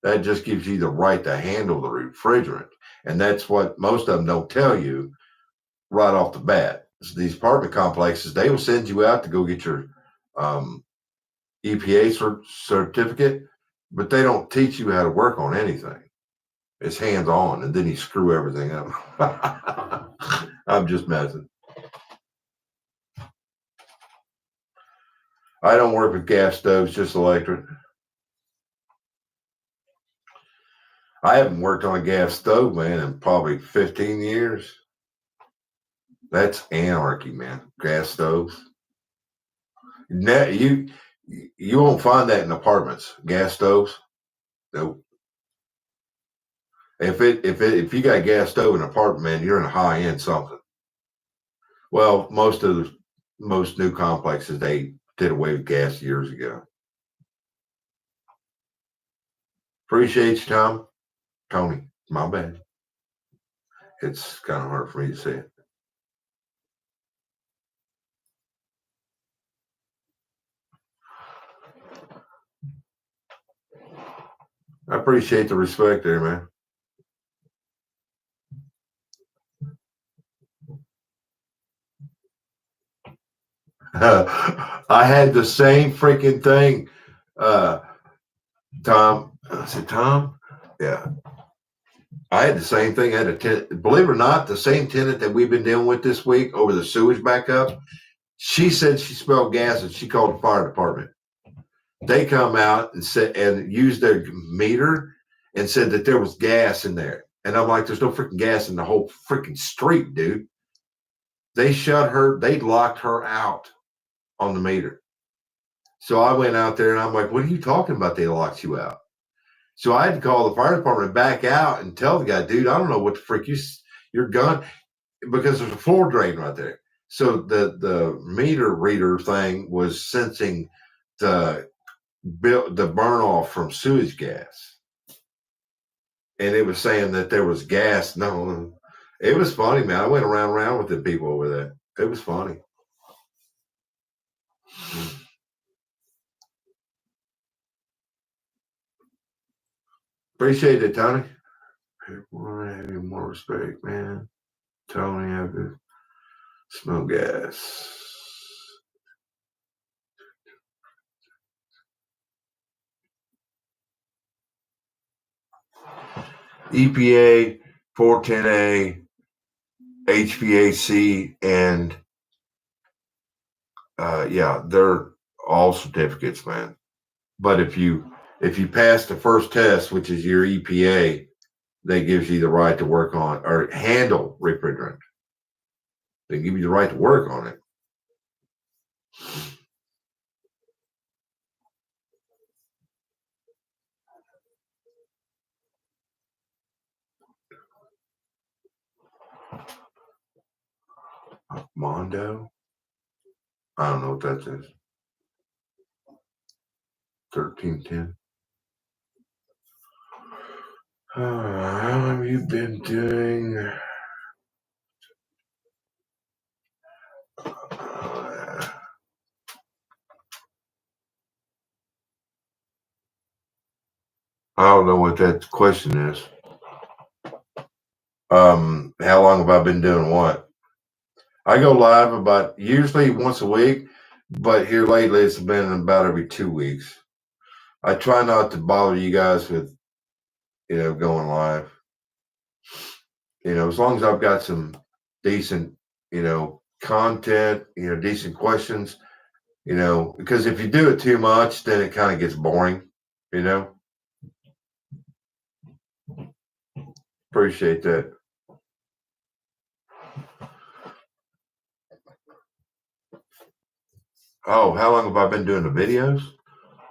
That just gives you the right to handle the refrigerant. And that's what most of them don't tell you right off the bat. So these apartment complexes, they will send you out to go get your EPA certificate, but they don't teach you how to work on anything. It's hands on, and then you screw everything up. I'm just messing. I don't work with gas stoves, just electric. I haven't worked on a gas stove, man, in probably 15 years. That's anarchy, man. Gas stoves. You won't find that in apartments. Gas stoves. Nope. If you got a gas stove in an apartment, man, you're in a high end something. Well, most new complexes, they did away with gas years ago. Appreciate you, Tom. Tony, my bad. It's kind of hard for me to say it. I appreciate the respect there, man. I had the same freaking thing, Tom. I said, Tom, yeah. I had the same thing. I had a tenant, believe it or not, the same tenant that we've been dealing with this week over the sewage backup. She said she smelled gas and she called the fire department. They come out and said and used their meter and said that there was gas in there. And I'm like, there's no freaking gas in the whole freaking street, dude. They locked her out on the meter. So I went out there and I'm like, what are you talking about? They locked you out. So I had to call the fire department back out and tell the guy, dude, I don't know what the frick you're gone, because there's a floor drain right there. So the meter reader thing was sensing the burn off from sewage gas, and it was saying that there was gas. No, it was funny, man. I went around with the people over there. It was funny. Appreciate it, Tony. People have more respect, man. Tony, have to smell gas. EPA, 410A, HVAC, and yeah, they're all certificates, man. But if you pass the first test, which is your EPA, that gives you the right to work on or handle refrigerant. They give you the right to work on it. Mondo. I don't know what that is. 1310. How have you been doing? I don't know what that question is. How long have I been doing what? I go live about usually once a week, but here lately it's been about every 2 weeks. I try not to bother you guys with, going live. As long as I've got some decent, content, decent questions, because if you do it too much, then it kind of gets boring, you know. Appreciate that. Oh, how long have I been doing the videos?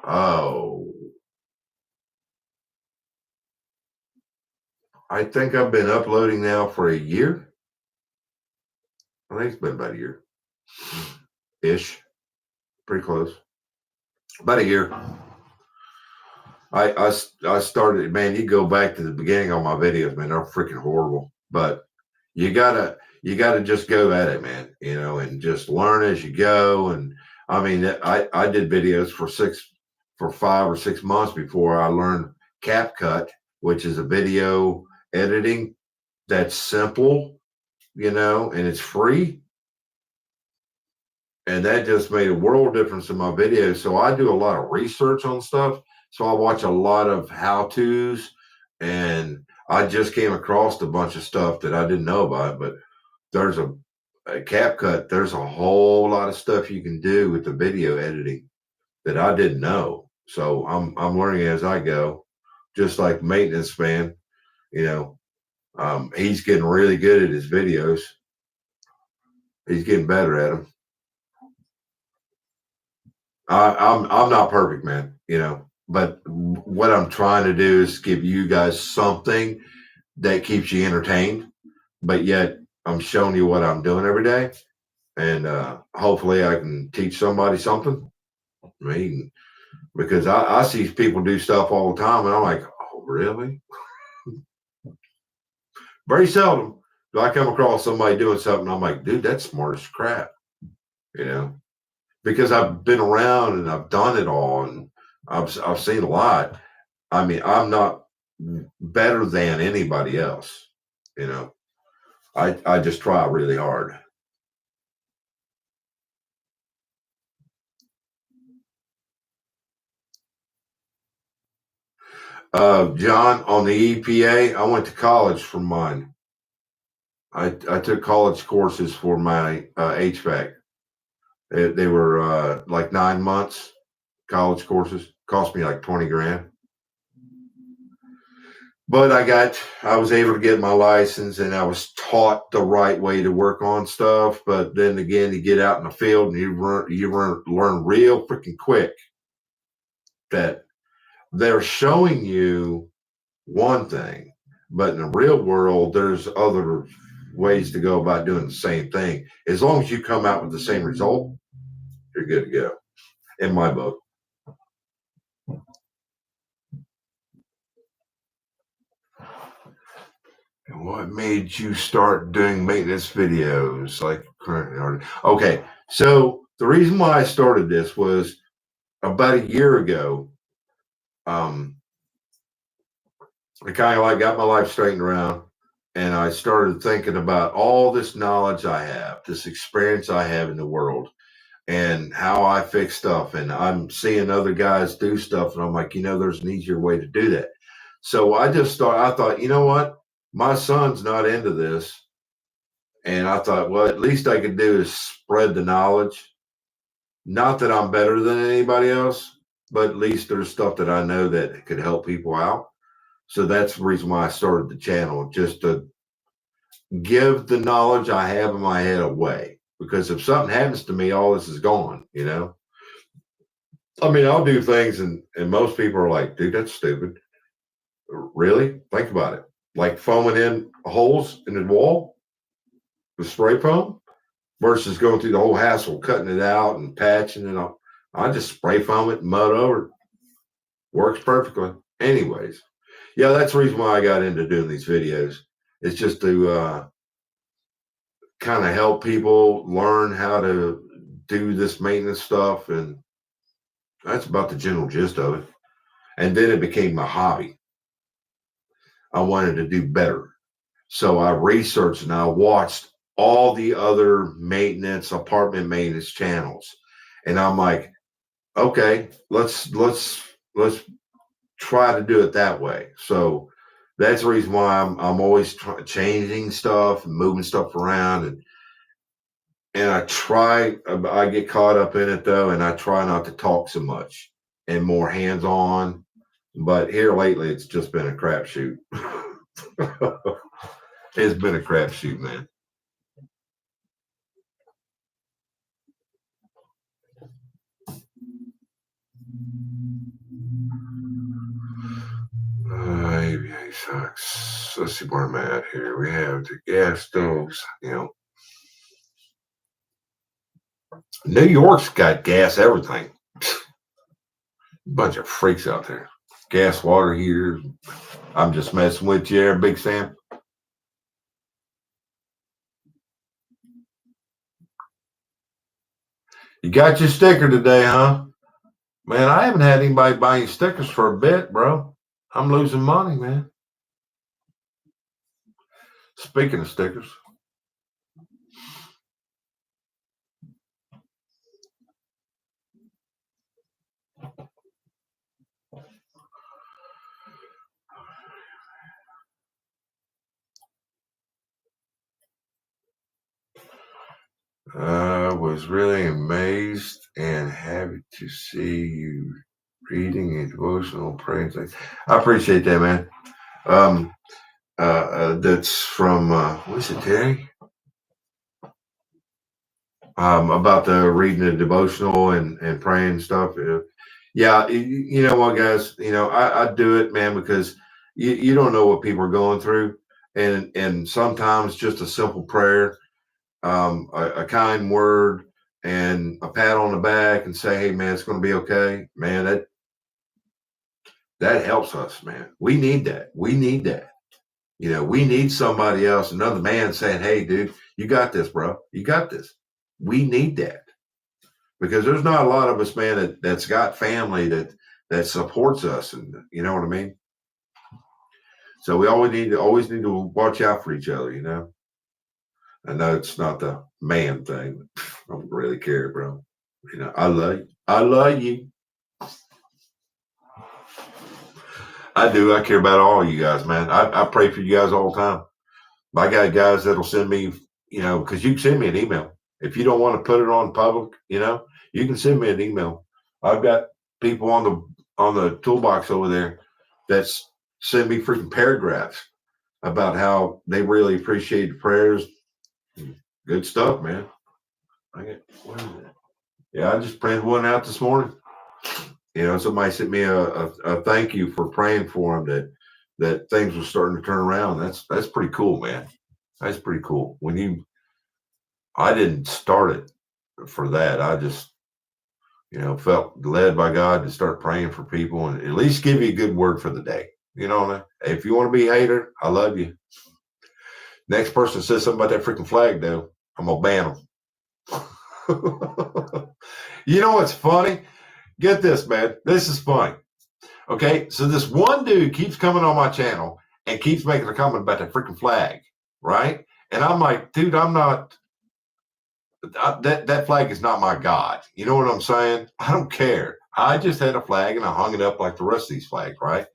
Oh, I think I've been uploading now for a year. I think it's been about a year ish, pretty close. About a year. I started, man, you go back to the beginning of my videos, man, they're freaking horrible. But you gotta just go at it, man, and just learn as you go. And I mean, I did videos for 5 or 6 months before I learned CapCut, which is a video editing that's simple, and it's free. And that just made a world difference in my videos. So I do a lot of research on stuff. So I watch a lot of how-tos, and I just came across a bunch of stuff that I didn't know about. But there's a CapCut. There's a whole lot of stuff you can do with the video editing that I didn't know. So I'm learning as I go. Just like maintenance man, he's getting really good at his videos. He's getting better at them. I'm not perfect, man, but what I'm trying to do is give you guys something that keeps you entertained, but yet I'm showing you what I'm doing every day. And hopefully I can teach somebody something. I mean, because I see people do stuff all the time and I'm like, oh, really? Very seldom do I come across somebody doing something. I'm like, dude, that's smart as crap, because I've been around and I've done it all and I've seen a lot. I mean, I'm not better than anybody else. I just try really hard. John, on the EPA, I went to college for mine. I took college courses for my HVAC. They were like 9 months college courses. Cost me like 20 grand. But I was able to get my license and I was taught the right way to work on stuff. But then again, you get out in the field and you learn real freaking quick that they're showing you one thing, but in the real world, there's other ways to go about doing the same thing. As long as you come out with the same result, you're good to go, in my book. What made you start doing maintenance videos like currently? Okay, so the reason why I started this was about a year ago. I kind of like got my life straightened around, and I started thinking about all this knowledge I have, this experience I have in the world, and how I fix stuff. And I'm seeing other guys do stuff, and I'm like, there's an easier way to do that. So I thought, you know what? My son's not into this. And I thought, well, at least I could do is spread the knowledge. Not that I'm better than anybody else, but at least there's stuff that I know that could help people out. So that's the reason why I started the channel, just to give the knowledge I have in my head away. Because if something happens to me, all this is gone, I mean, I'll do things and most people are like, dude, that's stupid. Really? Think about it. Like foaming in holes in the wall with spray foam. versus going through the whole hassle, cutting it out and patching it up. I just spray foam it and mud over it. Works perfectly. Anyways, yeah, that's the reason why I got into doing these videos. It's just to kind of help people learn how to do this maintenance stuff. And that's about the general gist of it. And then it became my hobby. I wanted to do better. So I researched and I watched all the other maintenance, apartment maintenance channels. And I'm like, okay, let's try to do it that way. So that's the reason why I'm always changing stuff and moving stuff around, and I get caught up in it though, and I try not to talk so much and more hands on. But here lately, it's just been a crapshoot. It's been a crapshoot, man. HVAC sucks. Let's see where I'm at here. We have the gas stoves. New York's got gas everything. Bunch of freaks out there. Gas water heaters. I'm just messing with you there, Big Sam. You got your sticker today, huh? Man, I haven't had anybody buying stickers for a bit, bro. I'm losing money, man. Speaking of stickers. I was really amazed and happy to see you reading a devotional praying thing. I appreciate that, man. That's from what's it, Terry? About the reading the devotional and praying stuff. Yeah, you know what, guys? I do it, man, because you don't know what people are going through, and sometimes just a simple prayer, a kind word, and a pat on the back, and say, "Hey, man, it's going to be okay." Man, that helps us, man. We need that. We need that. We need somebody else, another man saying, "Hey, dude, you got this, bro. You got this." We need that because there's not a lot of us, man, that's got family that supports us, and you know what I mean. So we always need to watch out for each other. I know it's not the man thing. I don't really care, bro. I love you. I love you. I do. I care about all you guys, man. I pray for you guys all the time. I got guys that'll send me, because you can send me an email. If you don't want to put it on public, you can send me an email. I've got people on the toolbox over there that's send me freaking paragraphs about how they really appreciate the prayers. Good stuff, man. What is that? Yeah, I just printed one out this morning. Somebody sent me a thank you for praying for them that things were starting to turn around. That's pretty cool, man. That's pretty cool. I didn't start it for that. I just, felt led by God to start praying for people and at least give you a good word for the day. If you want to be a hater, I love you. Next person says something about that freaking flag, though, I'm gonna ban them. You know what's funny? Get this, man. This is funny. Okay, so this one dude keeps coming on my channel and keeps making a comment about that freaking flag, right? And I'm like, dude, I'm not. That flag is not my God. You know what I'm saying? I don't care. I just had a flag and I hung it up like the rest of these flags, right?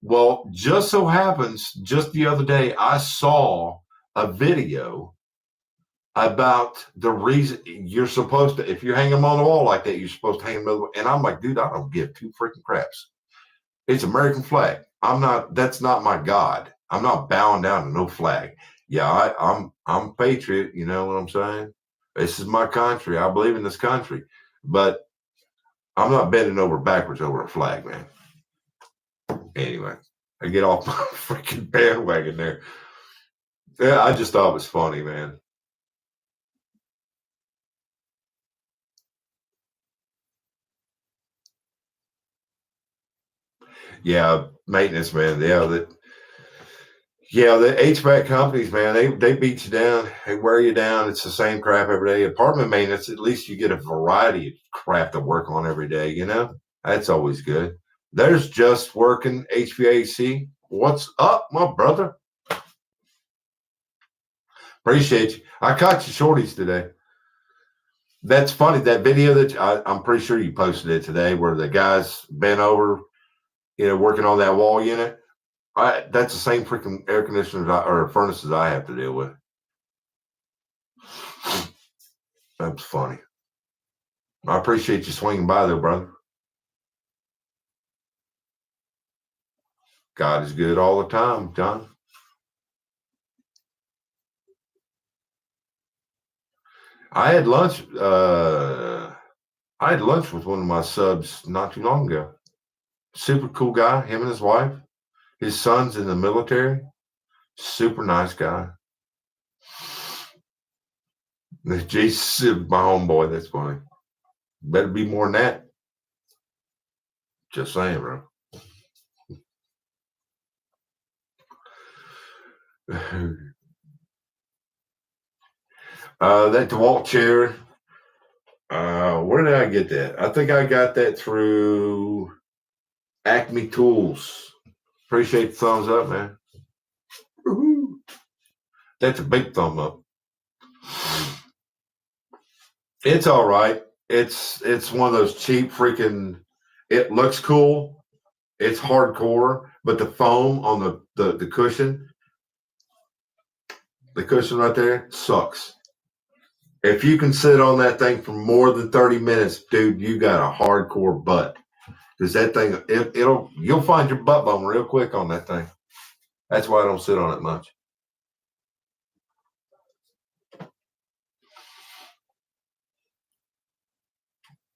Well, just so happens, just the other day, I saw a video about the reason you're supposed to, if you hang them on the wall like that, you're supposed to hang them. And I'm like, dude, I don't give two freaking craps. It's American flag. That's not my God. I'm not bowing down to no flag. Yeah, I'm a patriot. You know what I'm saying? This is my country. I believe in this country, but I'm not bending over backwards over a flag, man. Anyway, I get off my freaking bandwagon there. Yeah, I just thought it was funny, man. Yeah, maintenance, man. The HVAC companies, man, they beat you down, they wear you down. It's the same crap every day. Apartment maintenance, at least you get a variety of crap to work on every day, you know? That's always good. There's just working HVAC. What's up, my brother? Appreciate you. I caught you shorties today. That's funny. That video I'm pretty sure you posted it today where the guy's bent over, working on that wall unit. That's the same freaking air conditioners or furnaces I have to deal with. That's funny. I appreciate you swinging by though, brother. God is good all the time, John. I had lunch. I had lunch with one of my subs not too long ago. Super cool guy. Him and his wife. His son's in the military. Super nice guy. Jesus, my homeboy. That's funny. Better be more than that. Just saying, bro. That DeWalt chair. Where did I get that? I think I got that through Acme Tools. Appreciate the thumbs up, man. Woo-hoo. That's a big thumb up. It's all right. It's one of those cheap freaking. It looks cool. It's hardcore, but the foam on the cushion, the cushion right there, sucks. If you can sit on that thing for more than 30 minutes, dude, you got a hardcore butt. Because that thing, you'll find your butt bone real quick on that thing. That's why I don't sit on it much.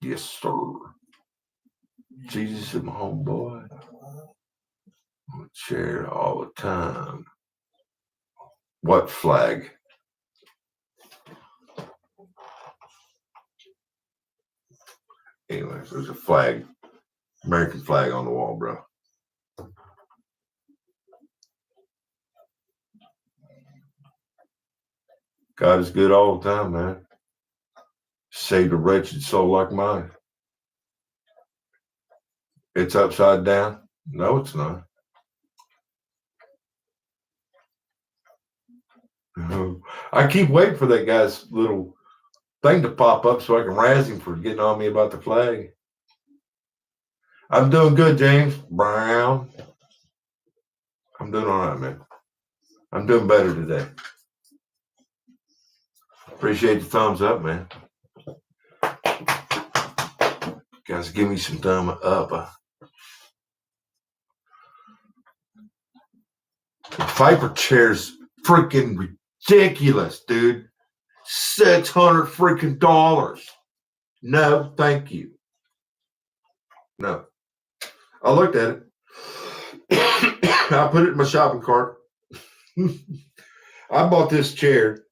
Yes, sir. Jesus is my homeboy. Chair all the time. What flag? Anyways, there's a flag, American flag on the wall, bro. God is good all the time, man. Saved a wretched soul like mine. It's upside down? No, it's not. I keep waiting for that guy's little thing to pop up so I can razz him for getting on me about the flag. I'm doing good, James Brown. I'm doing all right, man. I'm doing better today. Appreciate the thumbs up, man. Guys, give me some thumb up. The Viper chair's freaking ridiculous, dude. $600 freaking dollars. No, thank you. No. I looked at it. I put it in my shopping cart. I bought this chair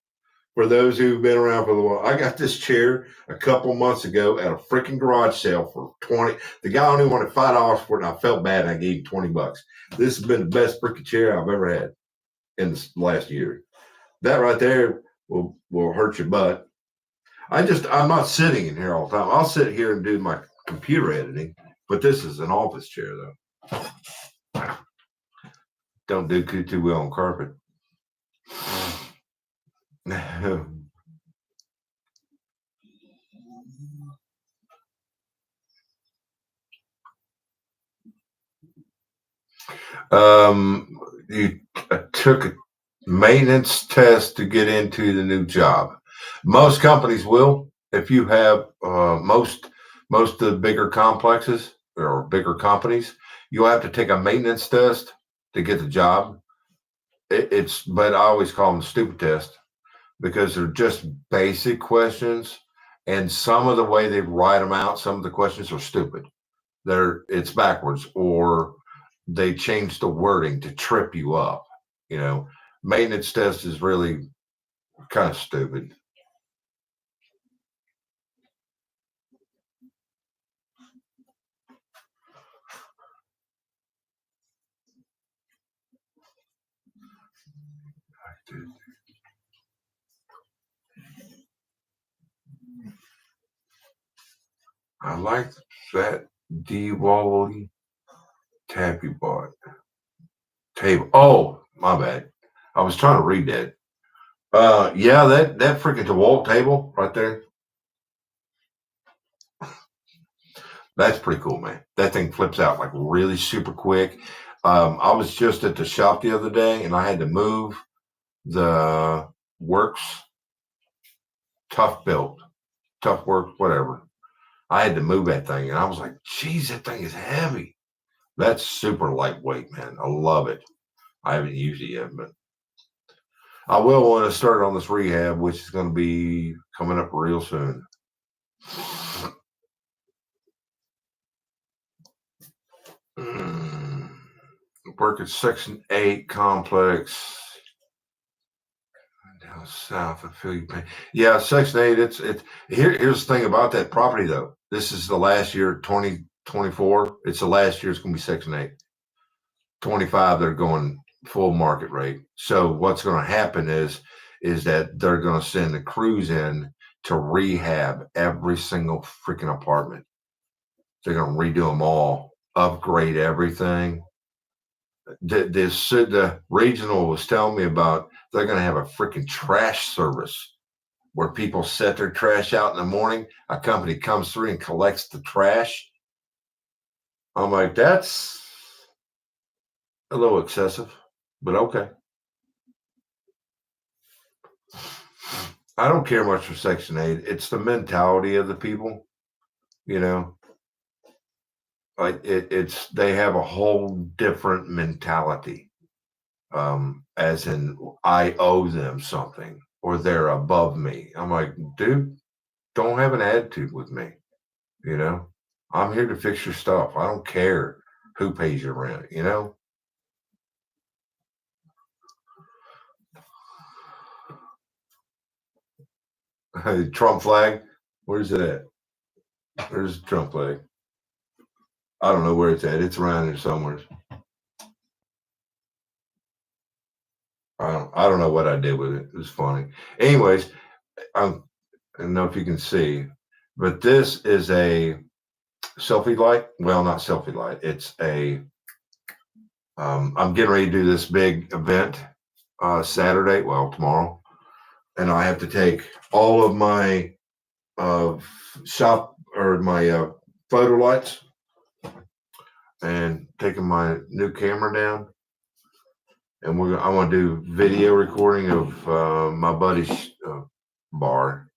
for those who've been around for a while. I got this chair a couple months ago at a freaking garage sale for $20. The guy only wanted $5 for it, and I felt bad, and I gave him $20. This has been the best freaking chair I've ever had in the last year. That right there will hurt your butt. I'm not sitting in here all the time. I'll sit here and do my computer editing, but this is an office chair, though. Don't do too well on carpet. You took a maintenance test to get into the new job. Most companies will. If you have most of the bigger complexes or bigger companies, you'll have to take a maintenance test to get the job. But I always call them stupid test because they're just basic questions, and some of the way they write them out, some of the questions are stupid. It's backwards, or they change the wording to trip you up. Maintenance test is really kind of stupid. I like that D-Wally tab you bought. Table. Oh, my bad. I was trying to read that. Yeah, that freaking DeWalt table right there. That's pretty cool, man. That thing flips out like really super quick. I was just at the shop the other day and I had to move the works tough built, tough work, whatever. I had to move that thing and I was like, geez, that thing is heavy. That's super lightweight, man. I love it. I haven't used it yet, but I will want to start on this rehab, which is going to be coming up real soon. Work at Section 8 complex down south. I feel you pain. Yeah, Section 8. It's here's the thing about that property though. This is the last year, 2024. It's the last year it's gonna be Section 8. 25, they're going full market rate. So what's gonna happen is that they're gonna send the crews in to rehab every single freaking apartment. They're gonna redo them all, upgrade everything. The regional was telling me about they're going to have a freaking trash service where people set their trash out in the morning. A company comes through and collects the trash. I'm like, that's a little excessive, but okay. I don't care much for Section 8. It's the mentality of the people, you know. Like it's they have a whole different mentality. As in I owe them something or they're above me. I'm like, dude, don't have an attitude with me. You know, I'm here to fix your stuff. I don't care who pays your rent, you know? Trump flag, where's it at? There's the Trump flag. I don't know where it's at. It's around here somewhere. I don't know what I did with it. It was funny. Anyways, I don't know if you can see, but this is a selfie light. Well, not selfie light. It's a I'm getting ready to do this big event Saturday, well, tomorrow, and I have to take all of my shop or my photo lights and taking my new camera down, and I want to do video recording of my buddy's bar,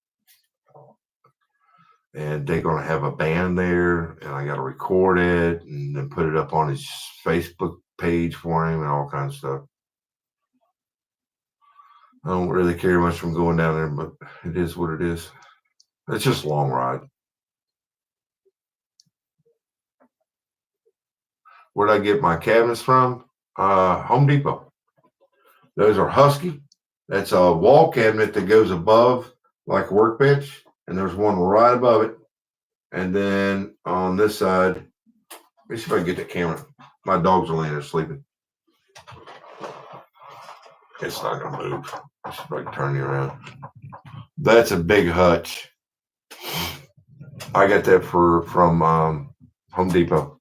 and they're going to have a band there, and I got to record it and then put it up on his Facebook page for him and all kinds of stuff. I don't really care much from going down there, but it is what it is. It's just a long ride. Where'd I get my cabinets from? Home Depot. Those are Husky. That's a wall cabinet that goes above like a workbench, and there's one right above it. And then on this side, let me see if I can get the camera. My dogs are laying there sleeping. It's not gonna move. Let's see if I can turn you around. That's a big hutch. I got that from Home Depot.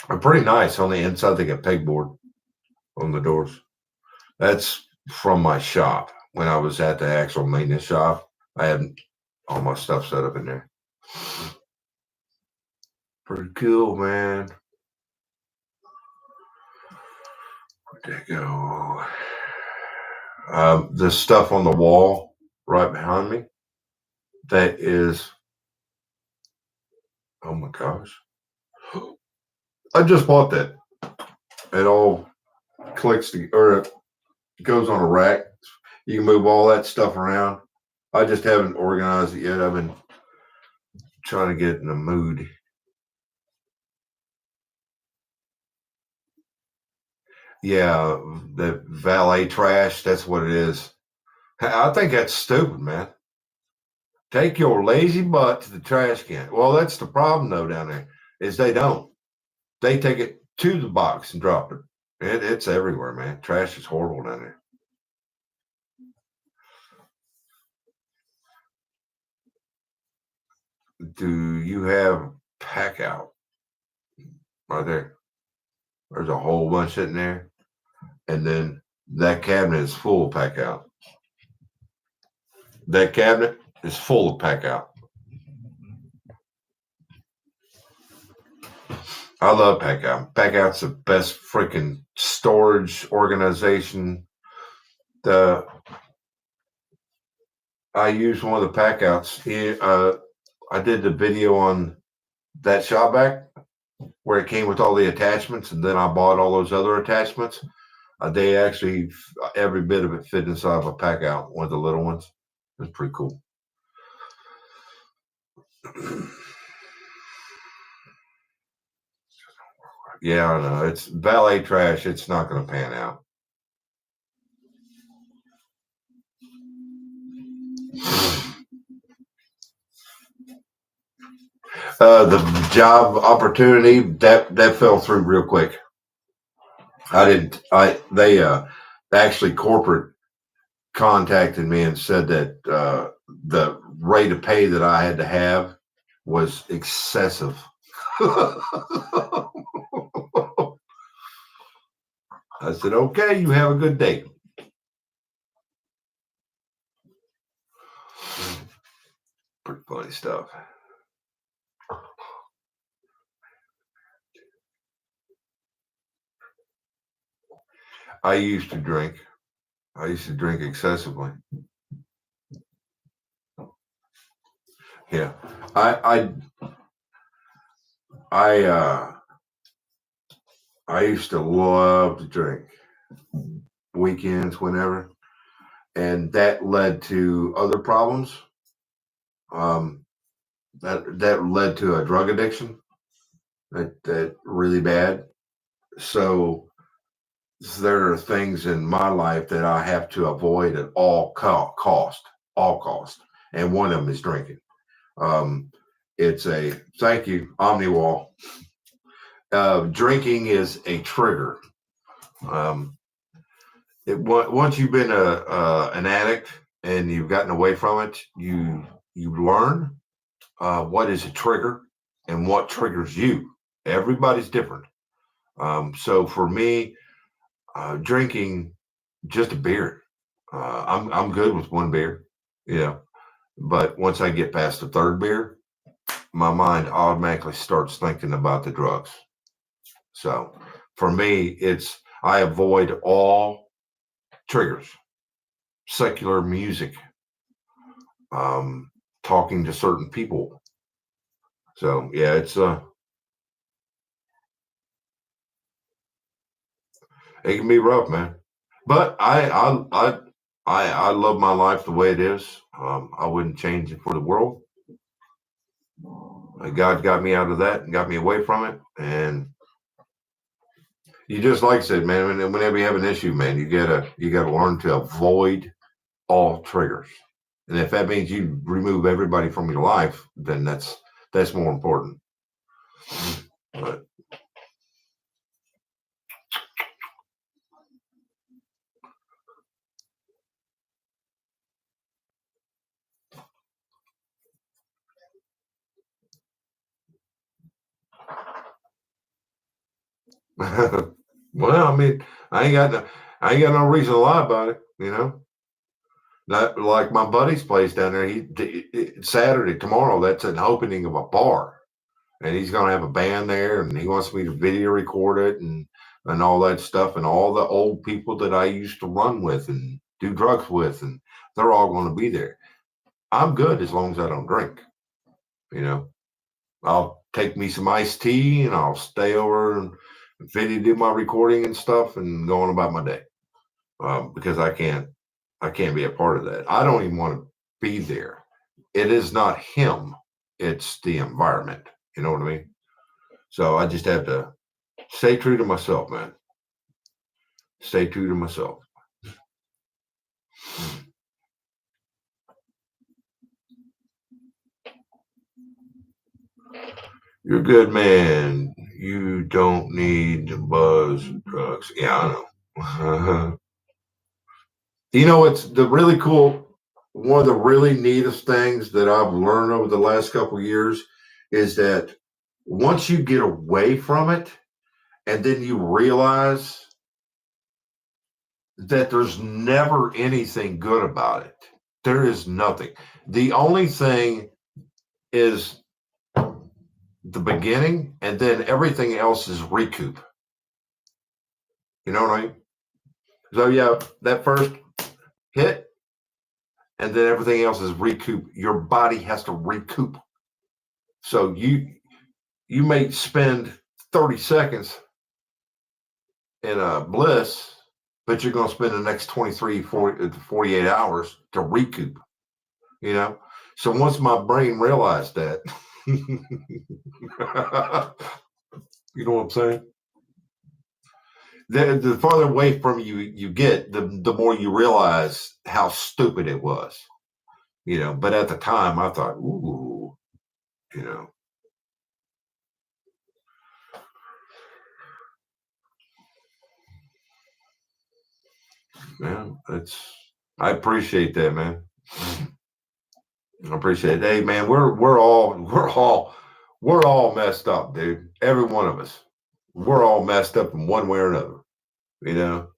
They're pretty nice. On the inside, they got pegboard on the doors. That's from my shop. When I was at the actual maintenance shop, I had all my stuff set up in there. Pretty cool, man. Where'd that go? The stuff on the wall right behind me, that is, oh my gosh. I just bought that. It all clicks or it goes on a rack. You can move all that stuff around. I just haven't organized it yet. I've been trying to get in the mood. Yeah, the valet trash, that's what it is. I think that's stupid, man. Take your lazy butt to the trash can. Well, that's the problem though down there, is they don't. They take it to the box and drop it. It's everywhere, man. Trash is horrible down there. Do you have pack out right there? There's a whole bunch sitting there. And then that cabinet is full of pack out. That cabinet is full of pack out. I love pack out. Pack out's the best freaking storage organization. I use one of the pack outs. I did the video on that shop vac where it came with all the attachments, and then I bought all those other attachments. They actually, every bit of it fit inside of a pack out, one of the little ones. It was pretty cool. Yeah, I know. It's valet trash. It's not going to pan out. The job opportunity that fell through real quick. They actually corporate contacted me and said that the rate of pay that I had to have was excessive. I said, okay, you have a good day. Pretty funny stuff. I used to drink excessively. Yeah. I used to love to drink weekends, whenever, and that led to other problems. That led to a drug addiction that really bad. So there are things in my life that I have to avoid at all cost, and one of them is drinking. It's a thank you, Omniwall. Drinking is a trigger. Once you've been an addict and you've gotten away from it, you learn what is a trigger and what triggers you. Everybody's different. So for me, drinking just a beer, I'm good with one beer, but once I get past the third beer, my mind automatically starts thinking about the drugs. So for me, I avoid all triggers, secular music, talking to certain people. So yeah, it can be rough, man. But I love my life the way it is. I wouldn't change it for the world. God got me out of that and got me away from it. And you just like I said, man, whenever you have an issue, man, you gotta learn to avoid all triggers. And if that means you remove everybody from your life, then that's more important. But well, I mean, I ain't got no reason to lie about it, Not like my buddy's place down there. Saturday tomorrow. That's an opening of a bar, and he's gonna have a band there, and he wants me to video record it and all that stuff, and all the old people that I used to run with and do drugs with, and they're all going to be there. I'm good as long as I don't drink. I'll take me some iced tea and I'll stay over and video do my recording and stuff and go on about my day, because I can't be a part of that. I don't even want to be there. It is not him. It's the environment. You know what I mean? So I just have to stay true to myself, man. Stay true to myself. You're good, man. You don't need to buzz drugs. Yeah, I know. It's the really cool. one of the really neatest things that I've learned over the last couple of years is that once you get away from it and then you realize that there's never anything good about it. There is nothing. The only thing is the beginning, and then everything else is recoup. You know what I mean? So yeah, that first hit, and then everything else is recoup. Your body has to recoup. So you may spend 30 seconds in a bliss, but you're going to spend the next 23, 40 to 48 hours to recoup, you know? So once my brain realized that, you know what I'm saying? The farther away from you get, the more you realize how stupid it was, you know? But at the time I thought, ooh, you know. Yeah, I appreciate that, man. I appreciate it. Hey, man, we're all messed up, dude. Every one of us. We're all messed up in one way or another. You know,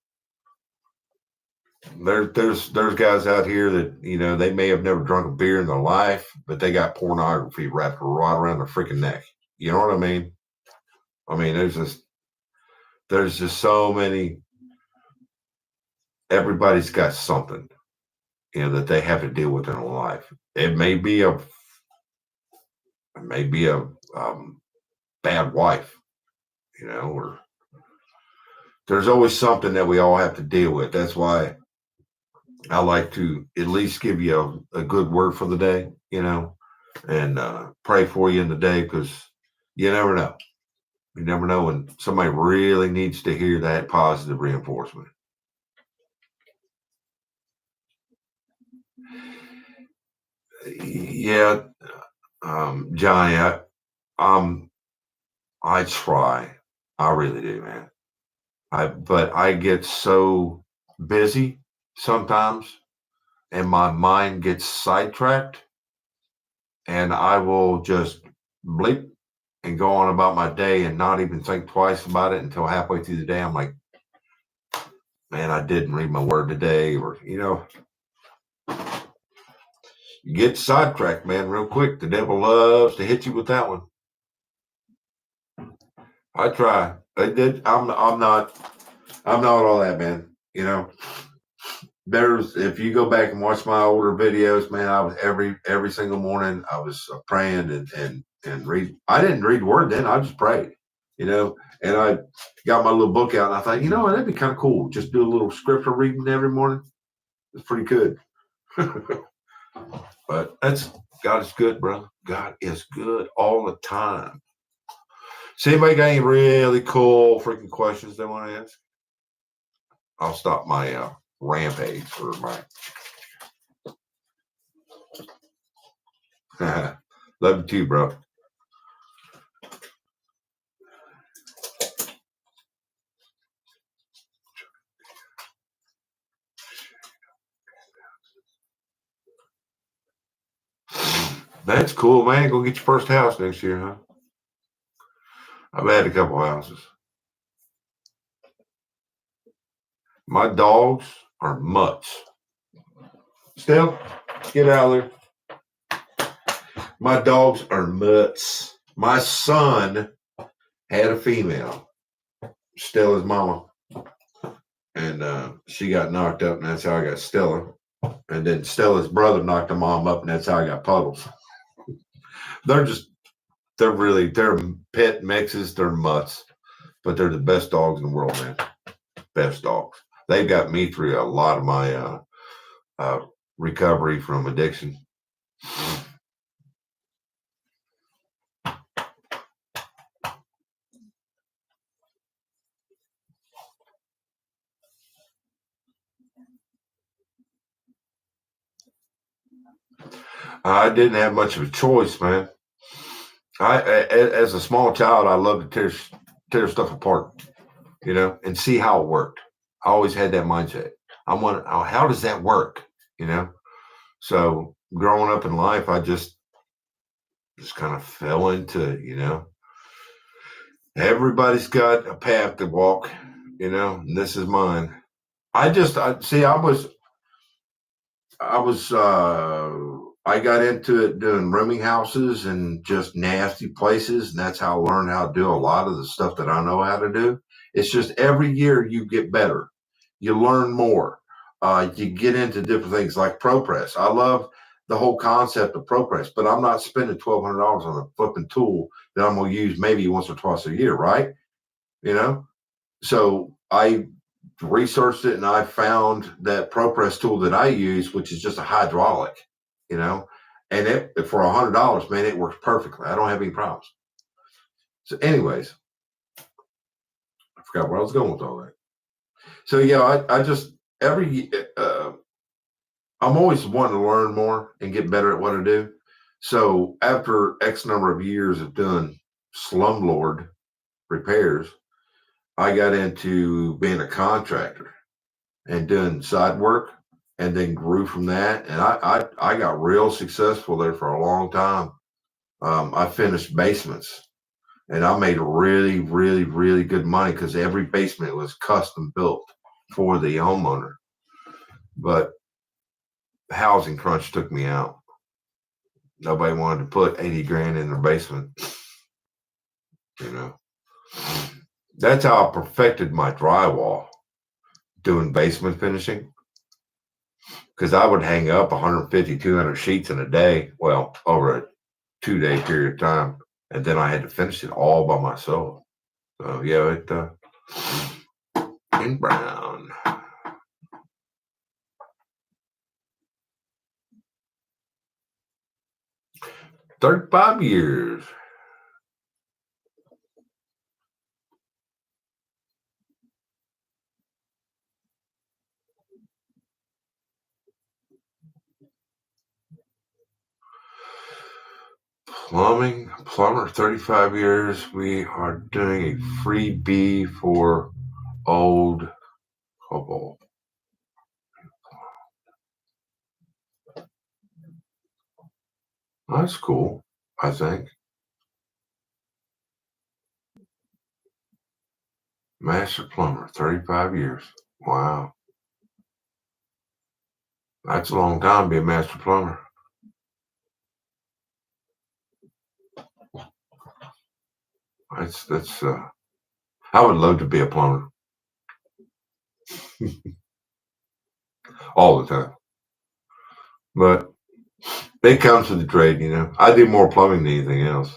there's guys out here that, you know, they may have never drunk a beer in their life, but they got pornography wrapped right around their freaking neck. You know what I mean? I mean, there's just so many. Everybody's got something, you know, that they have to deal with in their life. It may be a bad wife, you know, or there's always something that we all have to deal with. That's why I like to at least give you a good word for the day, you know, and pray for you in the day, because you never know. You never know when somebody really needs to hear that positive reinforcement. Yeah, Johnny, um, I try. I really do, man. But I get so busy sometimes, and my mind gets sidetracked, and I will just bleep and go on about my day and not even think twice about it until halfway through the day. I'm like, man, I didn't read my word today, or you know, you get sidetracked, man, real quick. The devil loves to hit you with that one. I try. I did. I'm not all that, man. You know, there's if you go back and watch my older videos, man, I was every single morning I was praying and read. I didn't read the word then. I just prayed, you know. And I got my little book out, and I thought, you know what, that'd be kind of cool. Just do a little scripture reading every morning. It's pretty good. But God is good, bro. God is good all the time. See, anybody got any really cool freaking questions they want to ask? I'll stop my rampage for my. Love you too, bro. That's cool, man. Go get your first house next year, huh? I've had a couple houses. My dogs are mutts. Still, get out of there. My dogs are mutts. My son had a female, Stella's mama, and she got knocked up, and that's how I got Stella. And then Stella's brother knocked the mom up, and that's how I got Puddles. They're pet mixes. They're mutts, but they're the best dogs in the world, man. Best dogs. They've got me through a lot of my recovery from addiction. I didn't have much of a choice, man. As a small child, I loved to tear stuff apart, you know, and see how it worked. I always had that mindset. I want, how does that work, you know? So growing up in life, I just kind of fell into it, Everybody's got a path to walk, and this is mine. I see. I got into it doing rooming houses and just nasty places, and that's how I learned how to do a lot of the stuff that I know how to do. It's just every year you get better, you learn more, you get into different things like ProPress. I love the whole concept of ProPress, but I'm not spending $1,200 on a flipping tool that I'm going to use maybe once or twice a year, right? You know, so I researched it and I found that ProPress tool that I use, which is just a hydraulic, you know, and it for $100, man, it works perfectly. I don't have any problems. So, anyways, I forgot where I was going with all that. So, yeah, I just every I'm always wanting to learn more and get better at what I do. So, after X number of years of doing slumlord repairs, I got into being a contractor and doing side work, and then grew from that. And I got real successful there for a long time. I finished basements, and I made really, really, really good money because every basement was custom built for the homeowner. But the housing crunch took me out. Nobody wanted to put 80 grand in their basement. You know, that's how I perfected my drywall, doing basement finishing. Because I would hang up 150, 200 sheets in a day. Well, over a 2-day period of time, and then I had to finish it all by myself. So yeah, in Brown. 35 years. Plumber, 35 years. We are doing a freebie for old couple. That's cool, I think. Master plumber, 35 years. Wow. That's a long time to be a master plumber. That's I would love to be a plumber all the time. But it comes with the trade, I do more plumbing than anything else.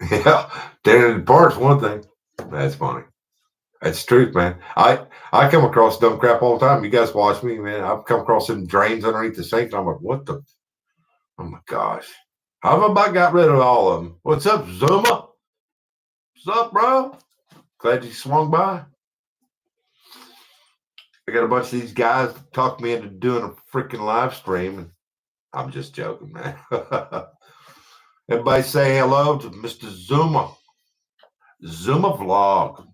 Yeah, tearing it apart's one thing. That's funny. That's the truth, man. I come across dumb crap all the time. You guys watch me, man. I've come across some drains underneath the sink, and I'm like, what the? Oh my gosh. How have I about got rid of all of them? What's up, Zuma? What's up, bro? Glad you swung by. I got a bunch of these guys talk me into doing a freaking live stream, and I'm just joking, man. Everybody say hello to Mr. Zuma. Zuma vlog.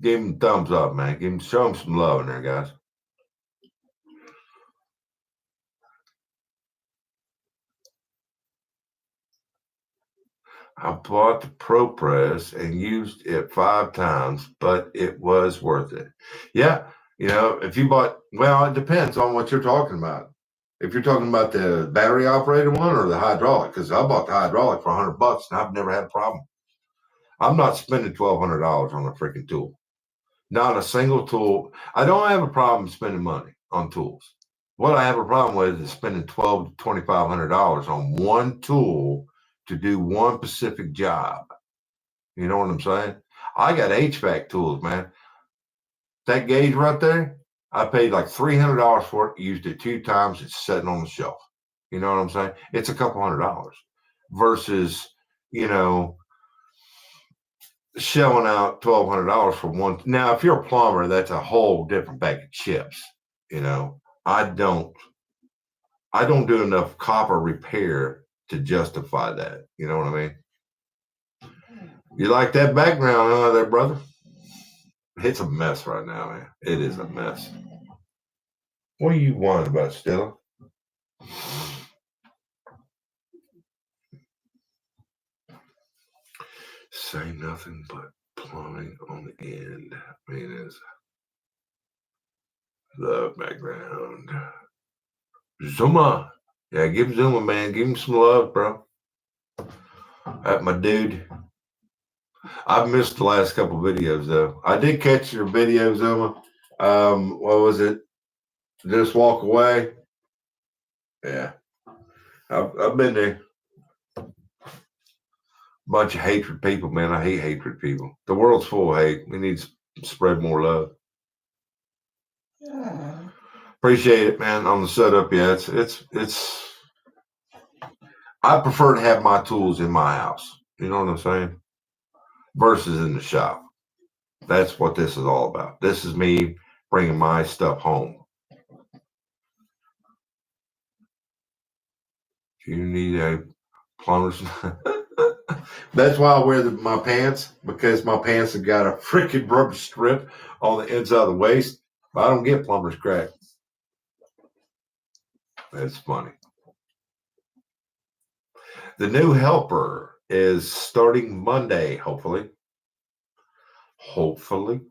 Give him a thumbs up, man. Show him some love in there, guys. I bought the ProPress and used it 5 times, but it was worth it. Yeah, if you bought, well, it depends on what you're talking about. If you're talking about the battery operated one or the hydraulic, because I bought the hydraulic for $100 and I've never had a problem. I'm not spending $1,200 on a freaking tool. Not a single tool. I don't have a problem spending money on tools. What I have a problem with is spending $1,200 to $2,500 on one tool to do one specific job. You know what I'm saying? I got HVAC tools, man. That gauge right there, I paid like $300 for it. Used it 2 times. It's sitting on the shelf. You know what I'm saying? It's a couple $100 versus, shelling out $1,200 for one. Now, if you're a plumber, that's a whole different bag of chips. I don't do enough copper repair to justify that. You know what I mean? You like that background, there, brother? It's a mess right now, man. It is a mess. What are you whining about, Stella? Say nothing but plumbing on the end. I mean, it's the background. Zuma. Yeah, give Zuma, man. Give him some love, bro. That's my dude. I've missed the last couple videos, though. I did catch your video, Zuma. What was it? Just walk away. Yeah. I've been there. Bunch of hatred people, man. I hate hatred people. The world's full of hate. We need to spread more love. Yeah. Appreciate it, man. On the setup, yeah, it's. I prefer to have my tools in my house. You know what I'm saying? Versus in the shop. That's what this is all about. This is me bringing my stuff home. You need a plumber's. That's why I wear my pants, because my pants have got a freaking rubber strip on the inside of the waist. I don't get plumber's crack. That's funny. The new helper is starting Monday, hopefully. Hopefully.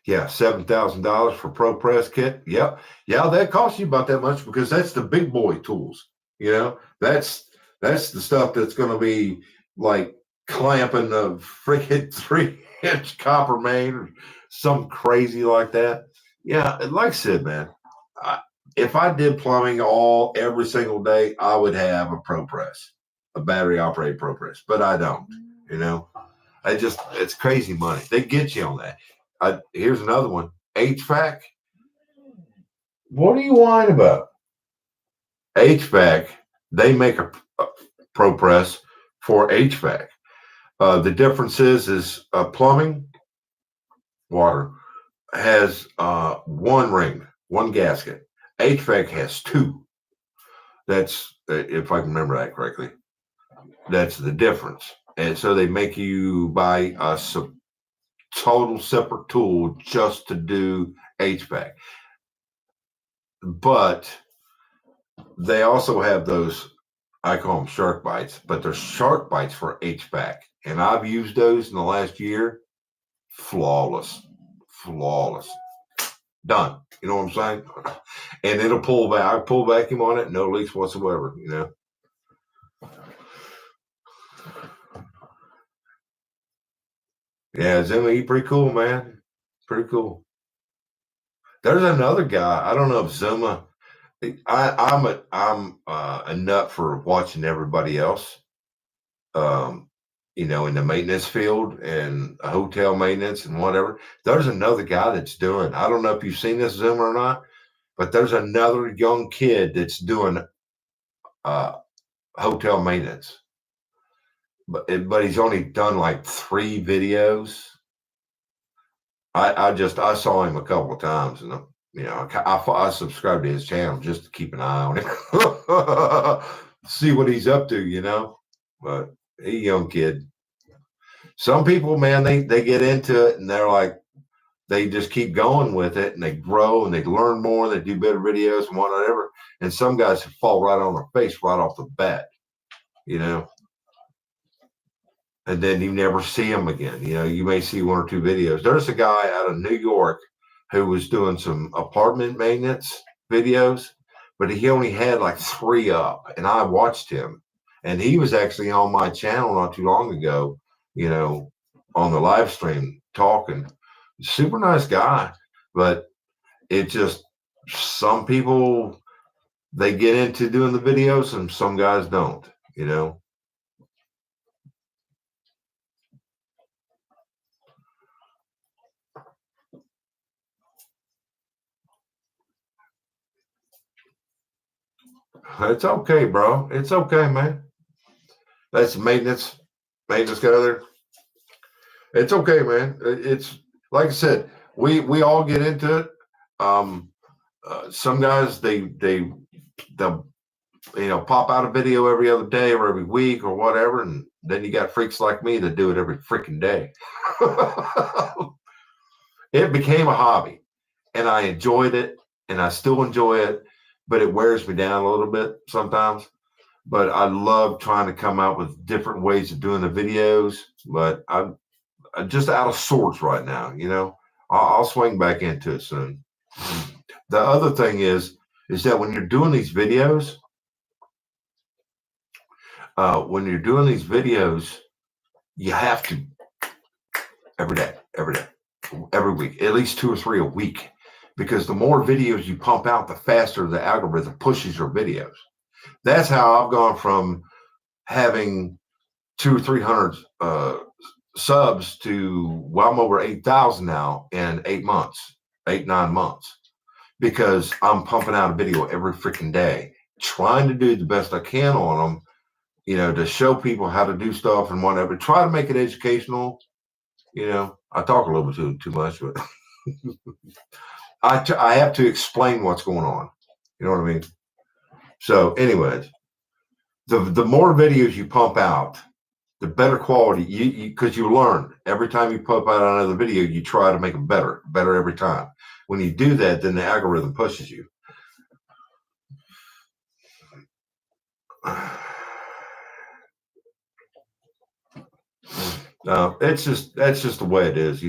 Yeah, $7,000 for Pro Press kit. Yep. Yeah, that costs you about that much because that's the big boy tools. You know, that's the stuff that's going to be like clamping the freaking 3-inch copper main or something crazy like that. Yeah, like I said, man, if I did plumbing every single day, I would have a Pro Press, a battery operated Pro Press, but I don't. You know, it's crazy money. They get you on that. Here's another one. HVAC. What are you whining about? HVAC. They make a Pro Press for HVAC. The difference is plumbing, water, has one ring, one gasket. HVAC has two. That's, if I can remember that correctly, that's the difference. And so they make you buy a total separate tool just to do HVAC. But they also have those, I call them shark bites, but they're shark bites for HVAC. And I've used those in the last year. Flawless. Done. You know what I'm saying? And it'll pull back. I pull vacuum on it, no leaks whatsoever, you know. Yeah, Zimmy, he pretty cool, man. Pretty cool. There's another guy. I don't know if Zuma. I'm a nut for watching everybody else. You know, in the maintenance field and hotel maintenance and whatever. There's another guy that's doing. I don't know if you've seen this Zuma or not, but there's another young kid that's doing hotel maintenance. But he's only done like 3 videos. I saw him a couple of times, and you know, I subscribed to his channel just to keep an eye on him, see what he's up to, you know. But he's a young kid. Some people, man, they get into it and they're like, they just keep going with it and they grow and they learn more. They do better videos and whatever. And some guys fall right on their face right off the bat, you know. And then you never see them again. You know, you may see 1 or 2 videos. There's a guy out of New York who was doing some apartment maintenance videos, but he only had like 3 up. And I watched him. And he was actually on my channel not too long ago, you know, on the live stream talking. Super nice guy. But it just, some people, they get into doing the videos and some guys don't, you know. It's okay, bro. It's okay, man. That's maintenance guy there. It's okay, man. It's like I said, we all get into it. Some guys they'll pop out a video every other day or every week or whatever, and then you got freaks like me that do it every freaking day. It became a hobby, and I enjoyed it, and I still enjoy it, but it wears me down a little bit sometimes. But I love trying to come out with different ways of doing the videos. But I'm just out of sorts right now. I'll swing back into it soon. The other thing is that when you're doing these videos, you have to every day, every week, at least 2 or 3 a week, because the more videos you pump out, the faster the algorithm pushes your videos. That's how I've gone from having 200 or 300 subs to I'm over 8,000 now in 9 months, because I'm pumping out a video every freaking day, trying to do the best I can on them, to show people how to do stuff and whatever. Try to make it educational. I talk a little bit too much, but I have to explain what's going on. You know what I mean? So, anyways, the more videos you pump out, the better quality, because you learn every time you pump out another video, you try to make them better every time. When you do that, then the algorithm pushes you. That's just the way it is.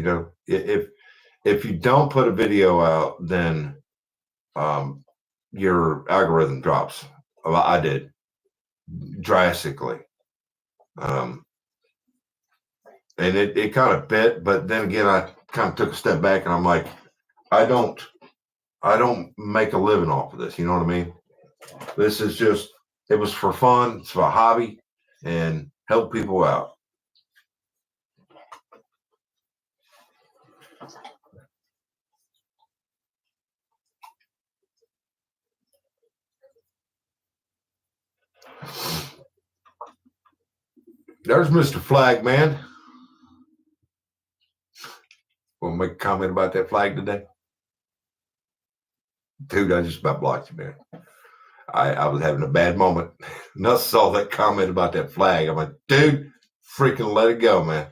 If you don't put a video out, then your algorithm drops. Well, I did drastically, and it kind of bit. But then again, I kind of took a step back, and I'm like, I don't make a living off of this. You know what I mean? This is just, it was for fun. It's for a hobby and help people out. There's Mr. Flagman. Want to make a comment about that flag today? Dude, I just about blocked you, man. I was having a bad moment. And I saw that comment about that flag. I'm like, dude, freaking let it go, man.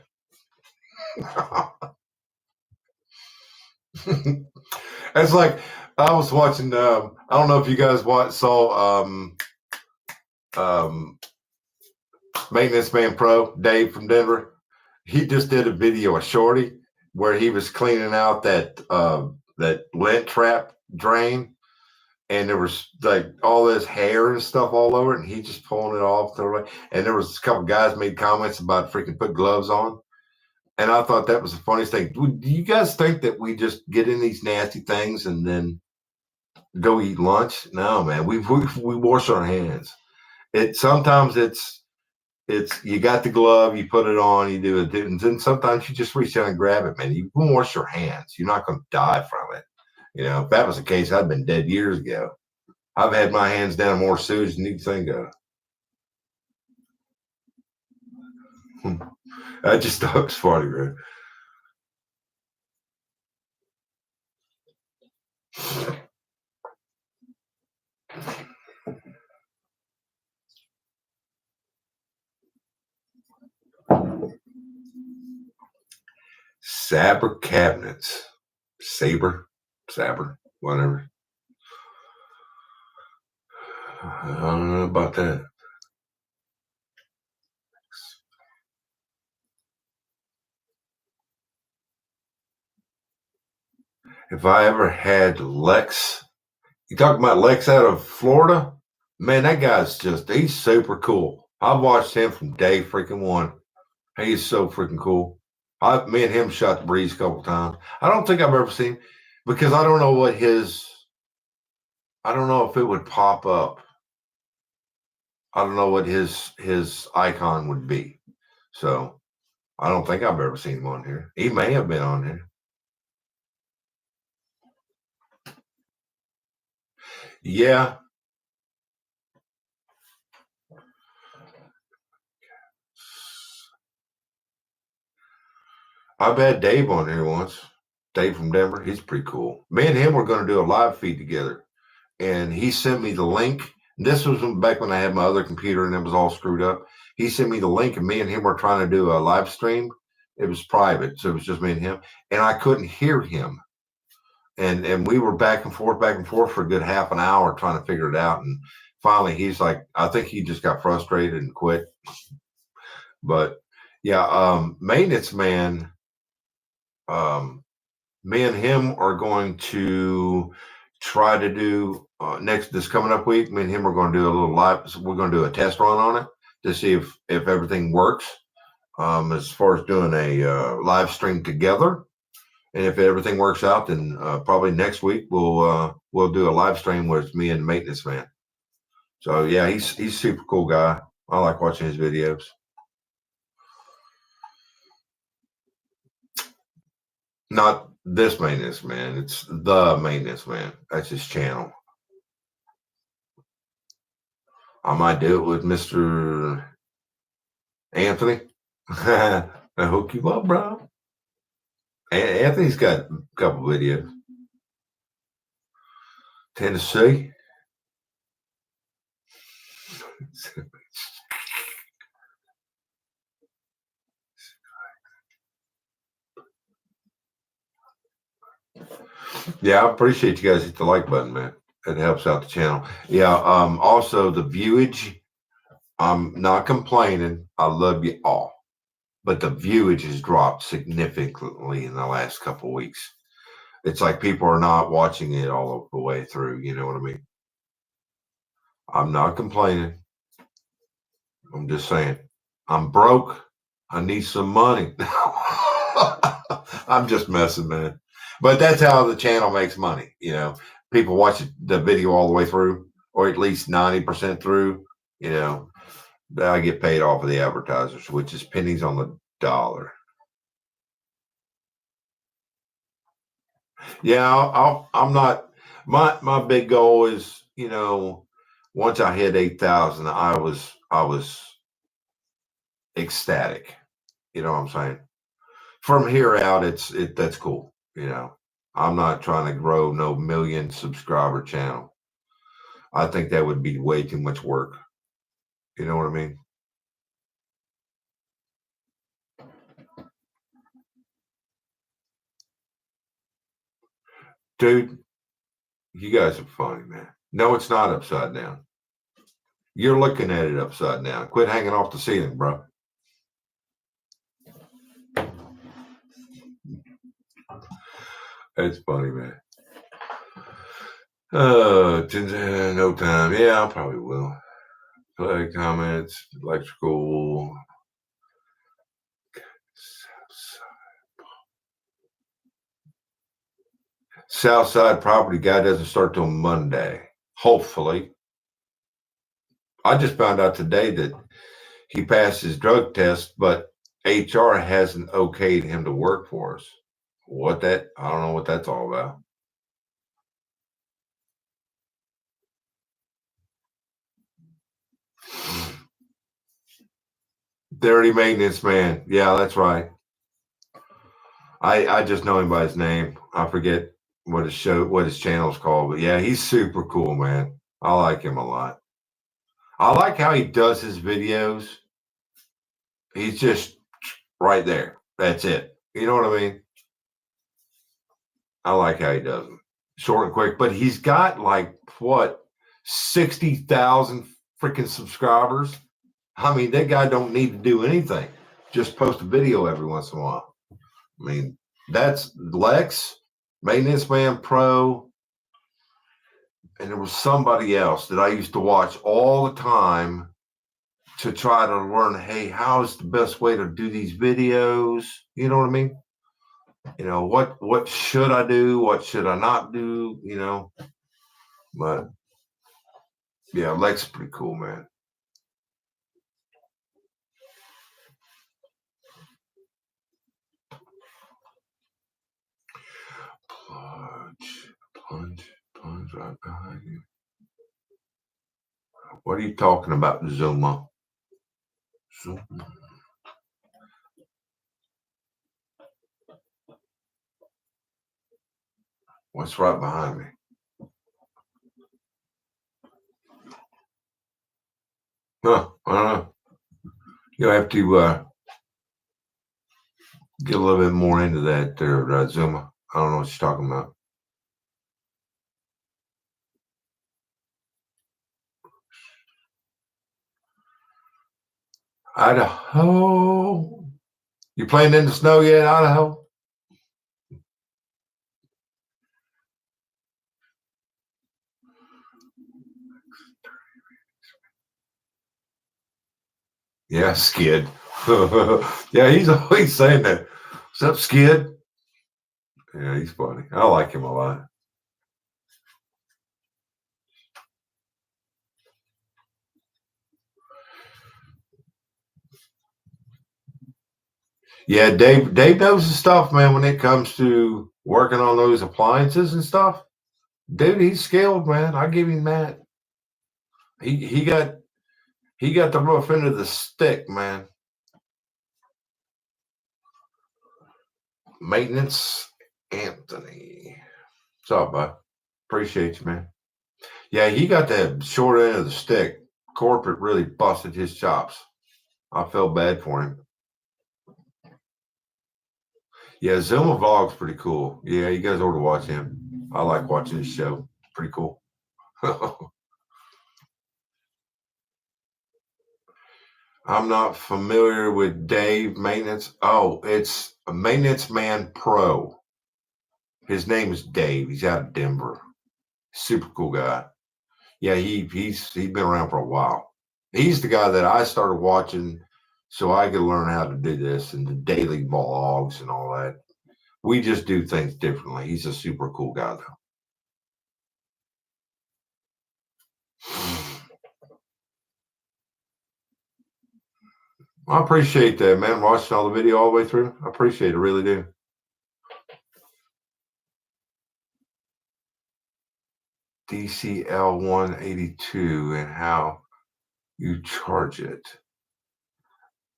It's like I was watching. I don't know if you guys saw Maintenance Man Pro Dave from Denver. He just did a video of Shorty where he was cleaning out that lint trap drain, and there was like all this hair and stuff all over it, and he just pulling it off. And there was a couple guys made comments about freaking put gloves on. And I thought that was the funniest thing. Do you guys think that we just get in these nasty things and then go eat lunch? No, man. We wash our hands. Sometimes it's you got the glove, you put it on, you do it, and then sometimes you just reach down and grab it, man. You can wash your hands. You're not going to die from it. If that was the case, I'd been dead years ago. I've had my hands down more sewage than you think of. I just thought it was funny, man. Saber cabinets. Saber, whatever. I don't know about that. If I ever had Lex, you talking about Lex out of Florida? Man, that guy's he's super cool. I've watched him from day freaking one. He's so freaking cool. Me and him shot the breeze a couple times. I don't think I've ever seen, because I don't know I don't know if it would pop up. I don't know what his icon would be. So I don't think I've ever seen him on here. He may have been on here. Yeah. I've had Dave on here once. Dave from Denver. He's pretty cool. Me and him were going to do a live feed together, and he sent me the link. This was back when I had my other computer and it was all screwed up. He sent me the link, and me and him were trying to do a live stream. It was private, so it was just me and him, and I couldn't hear him. And we were back and forth for a good half an hour trying to figure it out. And finally, he's like, I think he just got frustrated and quit. But yeah, maintenance man. Me and him are going to try to do this coming up week. Me and him are going to do a little live. So we're going to do a test run on it to see if everything works. As far as doing a live stream together, and if everything works out, then probably next week we'll do a live stream with me and maintenance man. So yeah, he's super cool guy. I like watching his videos. Not this maintenance man. It's the maintenance man. That's his channel. I might do it with Mr. Anthony. I hook you up, bro. Anthony's got a couple videos. Tennessee. Yeah, I appreciate you guys hit the like button, man. It helps out the channel. Yeah. Also the viewage. I'm not complaining. I love you all, but the viewage has dropped significantly in the last couple of weeks. It's like people are not watching it all the way through. You know what I mean? I'm not complaining. I'm just saying, I'm broke. I need some money. I'm just messing, man. But that's how the channel makes money. You know, people watch the video all the way through, or at least 90% through. You know, I get paid off of the advertisers, which is pennies on the dollar. Yeah, I'm not. My big goal is, you know, once I hit 8,000, I was ecstatic. You know what I'm saying? From here out, that's cool. You know, I'm not trying to grow no million subscriber channel. I think that would be way too much work. You know what I mean? Dude, you guys are funny, man. No, it's not upside down. You're looking at it upside down. Quit hanging off the ceiling, bro. That's funny, man. No time. Yeah, I probably will. Play comments, electrical. Southside property guy doesn't start till Monday. Hopefully. I just found out today that he passed his drug test, but HR hasn't okayed him to work for us. I don't know what that's all about. Dirty maintenance man. Yeah, that's right. I just know him by his name. I forget what his channel's called, but yeah, he's super cool, man. I like him a lot. I like how he does his videos. He's just right there. That's it. You know what I mean? I like how he does them. Short and quick, but he's got like what 60,000 freaking subscribers. I mean, that guy don't need to do anything. Just post a video every once in a while. I mean, that's Lex, Maintenance Man Pro, and there was somebody else that I used to watch all the time to try to learn, hey, how is the best way to do these videos? You know what I mean? You know, what should I do? What should I not do? You know, but yeah, Lex is pretty cool, man. Plunge right behind you. What are you talking about, Zuma? Zuma. What's right behind me? Huh, I don't know. You'll have to get a little bit more into that there, Zuma. I don't know what you're talking about. Idaho. You playing in the snow yet, Idaho? Yeah, Skid. Yeah, he's always saying that. What's up, Skid? Yeah, he's funny. I like him a lot. Yeah, Dave knows his stuff, man, when it comes to working on those appliances and stuff. Dude, he's skilled, man. I give him that. He got the rough end of the stick, man. Maintenance Anthony. What's up, bud? Appreciate you, man. Yeah, he got that short end of the stick. Corporate really busted his chops. I felt bad for him. Yeah, Zuma Vlog's pretty cool. Yeah, you guys ought to watch him. I like watching his show. Pretty cool. I'm not familiar with Dave Maintenance. Oh, it's a Maintenance Man Pro. His name is Dave. He's out of Denver. Super cool guy. Yeah, he's been around for a while. He's the guy that I started watching so I could learn how to do this and the daily vlogs and all that. We just do things differently. He's a super cool guy, though. I appreciate that, man. Watching all the video all the way through. I appreciate it, really do. DCL 182 and how you charge it.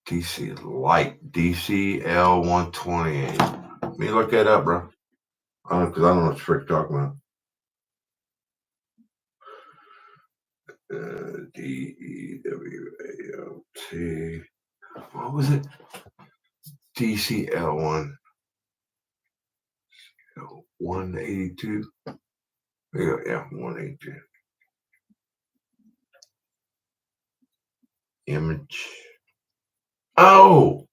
DC Light, DCL 128. Let me look that up, bro. Because I don't know what you're talking about. DEWALT. What was it? DCL 182. Yeah, 182. Image. Oh,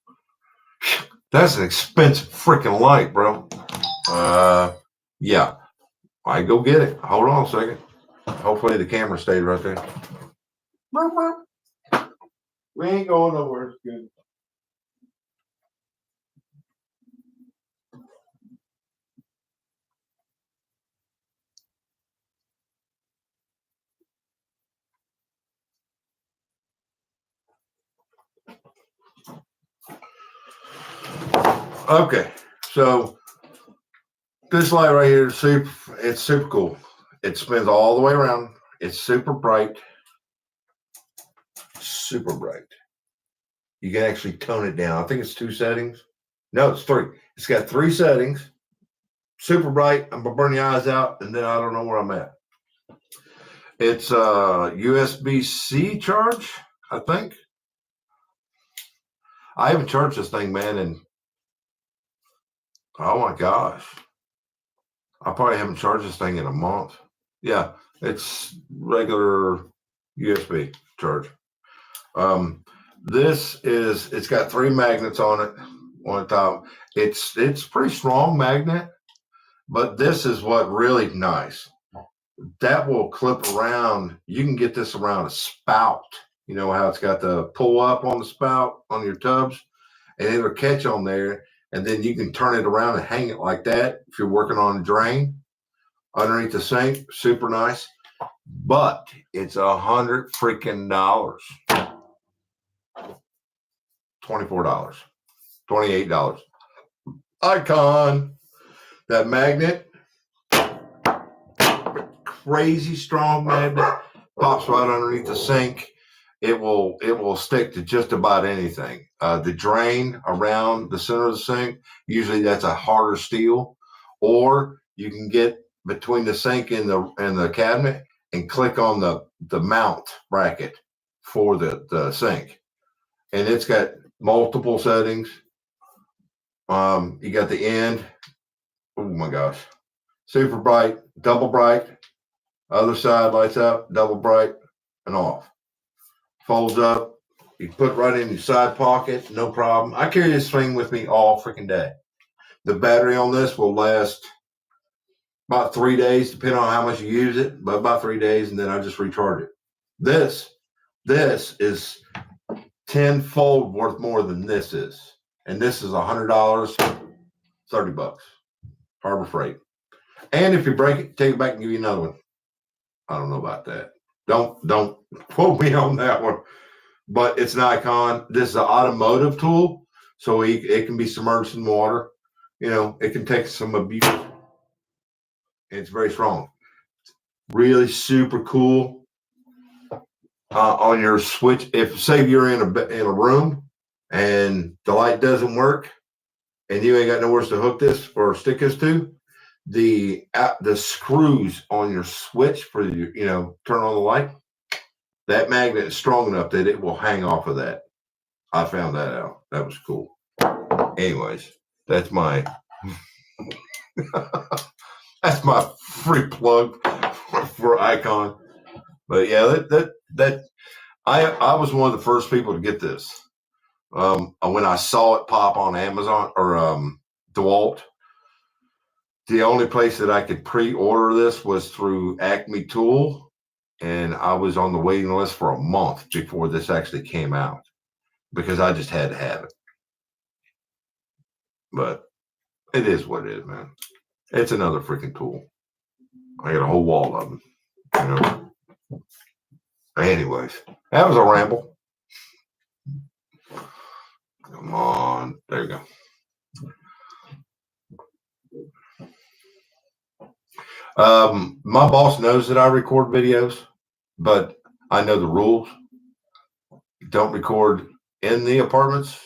that's an expensive freaking light, bro. Yeah, I go get it. Hold on a second. Hopefully the camera stayed right there. We ain't going nowhere. It's good. Okay, so this light right here is it's super cool. It spins all the way around. It's super bright. Super bright. You can actually tone it down. I think it's 2 settings. No, it's 3. It's got 3 settings. Super bright. I'm gonna burn your eyes out, and then I don't know where I'm at. It's a USB-C charge, I think. I haven't charged this thing, man, and oh my gosh. I probably haven't charged this thing in a month. Yeah, it's regular USB charge. It's got 3 magnets on it on the top. It's pretty strong magnet, but this is what really nice. That will clip around. You can get this around a spout. You know how it's got the pull up on the spout on your tubs, and it'll catch on there, and then you can turn it around and hang it like that if you're working on a drain underneath the sink. Super nice, but it's $100 freaking dollars. $24, $28. Icon, that magnet, crazy strong magnet, pops right underneath the sink. It will stick to just about anything. The drain around the center of the sink, usually that's a harder steel, or you can get between the sink and the cabinet and click on the mount bracket for the sink. And it's got multiple settings. You got the end. Oh my gosh. Super bright, double bright. Other side lights up, double bright, and off. Folds up. You put it right in your side pocket, no problem. I carry this thing with me all freaking day. The battery on this will last about 3 days, depending on how much you use it, but about 3 days, and then I just recharge it. This is tenfold worth more than this is. And this is $100, $30. Harbor Freight. And if you break it, take it back and give you another one. I don't know about that. Don't quote me on that one. But it's an Icon. This is an automotive tool, so it can be submerged in water. You know, it can take some abuse. It's very strong. Really super cool. On your switch, if say you're in a room and the light doesn't work, and you ain't got nowhere to hook this or stick this to, the screws on your switch for your turn on the light, that magnet is strong enough that it will hang off of that. I found that out. That was cool. Anyways, that's my that's my free plug for Icon. But yeah, that I was one of the first people to get this. When I saw it pop on Amazon or DeWalt, the only place that I could pre-order this was through Acme Tool, and I was on the waiting list for a month before this actually came out because I just had to have it. But it is what it is, man. It's another freaking tool. I got a whole wall of them. Anyways, that was a ramble. Come on. There you go. My boss knows that I record videos, but I know the rules. Don't record in the apartments,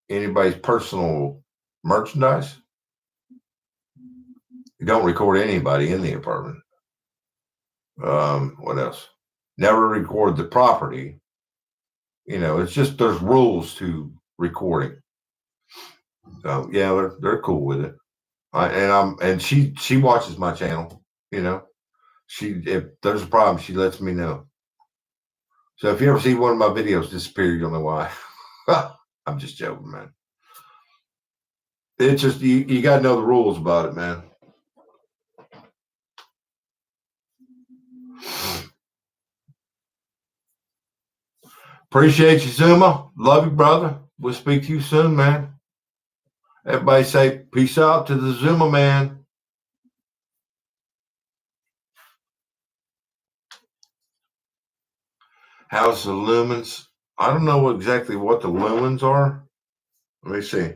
anybody's personal merchandise. You don't record anybody in the apartment. What else? Never record the property. It's just there's rules to recording. So yeah, they're cool with it. And she watches my channel. If there's a problem, she lets me know. So if you ever see one of my videos disappear, you'll know why. I'm just joking, man. It's just you got to know the rules about it, man. Appreciate you, Zuma. Love you, brother. We'll speak to you soon, man. Everybody say peace out to the Zuma man. How's the lumens? I don't know exactly what the lumens are. Let me see.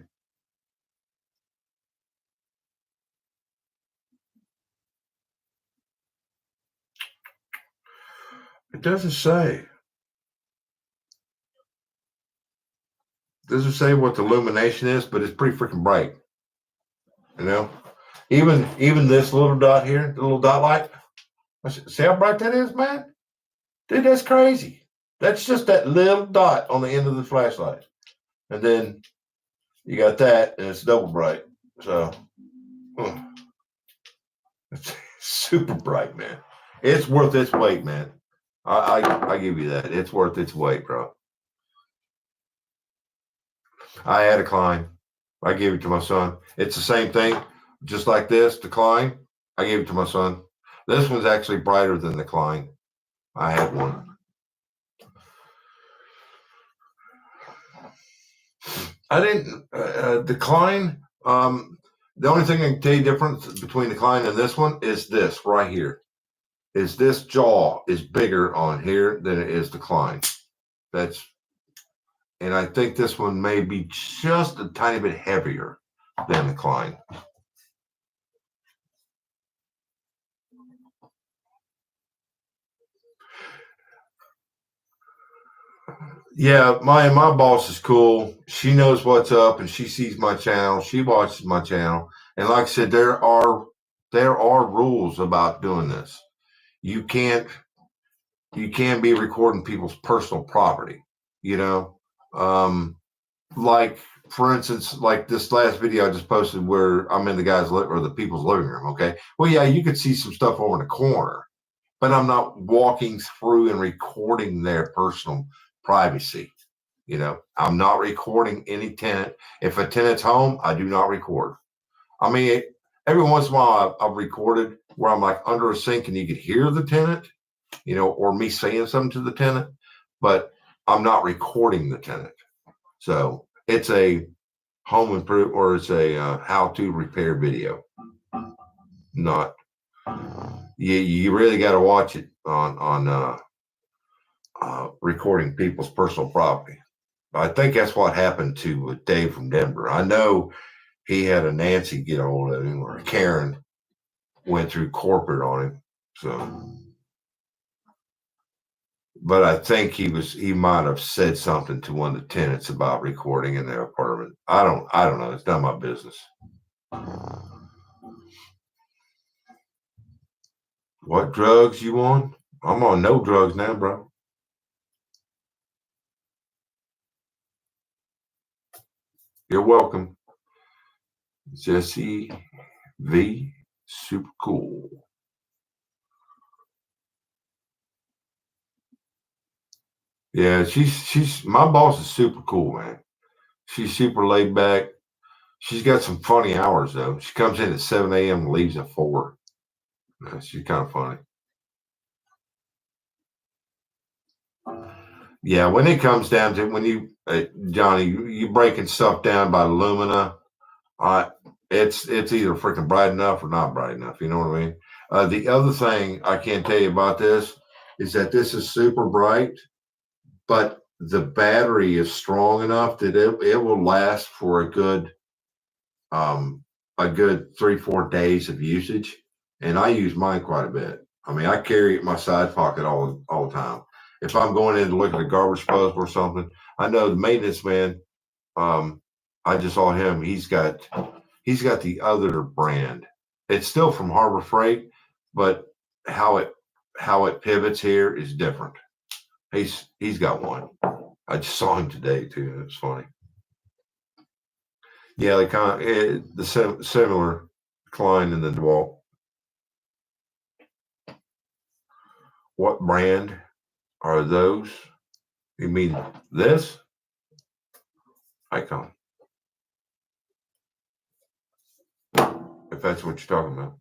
It doesn't say. It doesn't say what the illumination is, but it's pretty freaking bright. Even this little dot here, the little dot light. See how bright that is, man? Dude, that's crazy. That's just that little dot on the end of the flashlight. And then you got that, and it's double bright. So, it's super bright, man. It's worth its weight, man. I give you that. It's worth its weight, bro. I had a Klein. I gave it to my son. It's the same thing, just like this, the Klein. I gave it to my son. This one's actually brighter than the Klein. I had one. I didn't, the Klein, the only thing I can tell you difference between the Klein and this one is this right here. Is this jaw is bigger on here than it is the Klein. And I think this one may be just a tiny bit heavier than the Klein. Yeah, my boss is cool. She knows what's up, and she sees my channel. She watches my channel. And like I said, there are There are rules about doing this. You can't be recording people's personal property, you know. Like for instance, like this last video I just posted where I'm in the guy's or the people's living room. Okay. Well, yeah, you could see some stuff over in the corner, but I'm not walking through and recording their personal privacy. You know, I'm not recording any tenant. If a tenant's home, I do not record. I mean, every once in a while I've recorded where I'm like under a sink and you could hear the tenant, you know, or me saying something to the tenant, but I'm not recording the tenant. So it's a home improve or it's a how to repair video. Not you really got to watch it on recording people's personal property. I think that's what happened to Dave from Denver. I know he had a Nancy get a hold of him, or Karen went through corporate on him. So, but I think he might have said something to one of the tenants about recording in their apartment. I don't know. It's not my business. What drugs you on? I'm on no drugs now, bro. You're welcome. Jesse V. Super cool. Yeah, she's my boss is super cool, man. She's super laid back. She's got some funny hours though. She comes in at 7 a.m. and leaves at 4. She's kind of funny. Yeah, when it comes down to when you, Johnny, you breaking stuff down by lumina, it's either freaking bright enough or not bright enough. You know what I mean? The other thing I can tell you about this is that this is super bright, but the battery is strong enough that it will last for a good 3-4 days of usage, and I use mine quite a bit. I mean, I carry it in my side pocket all the time. If I'm going in to look at a garbage disposal or something, I know the maintenance man. I just saw him. He's got the other brand. It's still from Harbor Freight, but how it pivots here is different. He's got one. I just saw him today too. It's funny. Yeah, they kind of the similar Klein and the DeWalt. What brand are those? You mean this? Icon. If that's what you're talking about.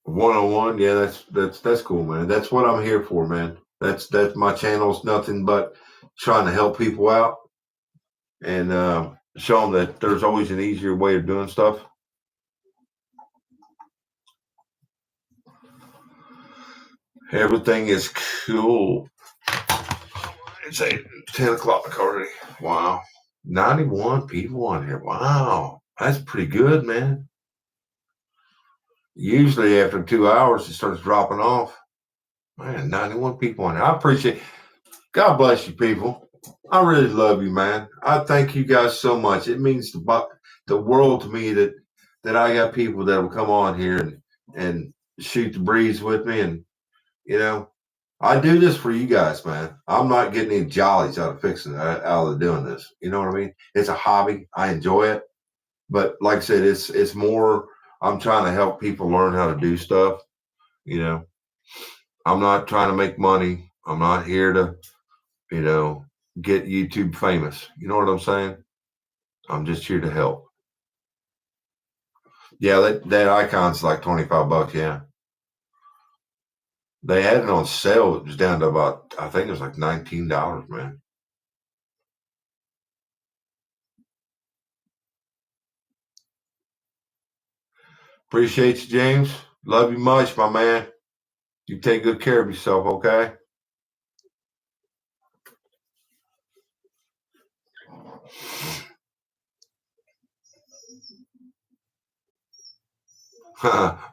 101, yeah, that's cool, man. That's what I'm here for, man. That's my channel's nothing but trying to help people out and show them that there's always an easier way of doing stuff. Everything is cool. It's 10 o'clock already. Wow. 91 people on here. Wow. That's pretty good, man. Usually after 2 hours, it starts dropping off. Man, 91 people on here. I appreciate it. God bless you, people. I really love you, man. I thank you guys so much. It means the world to me that I got people that will come on here and shoot the breeze with me. And, you know, I do this for you guys, man. I'm not getting any jollies out of doing this. You know what I mean? It's a hobby. I enjoy it. But like I said, it's more, I'm trying to help people learn how to do stuff. You know, I'm not trying to make money. I'm not here to, get YouTube famous. You know what I'm saying? I'm just here to help. Yeah, that icon's like $25. Yeah. They had it on sale. It was down to about, I think it was like $19, man. Appreciate you, James. Love you much, my man. You take good care of yourself, okay?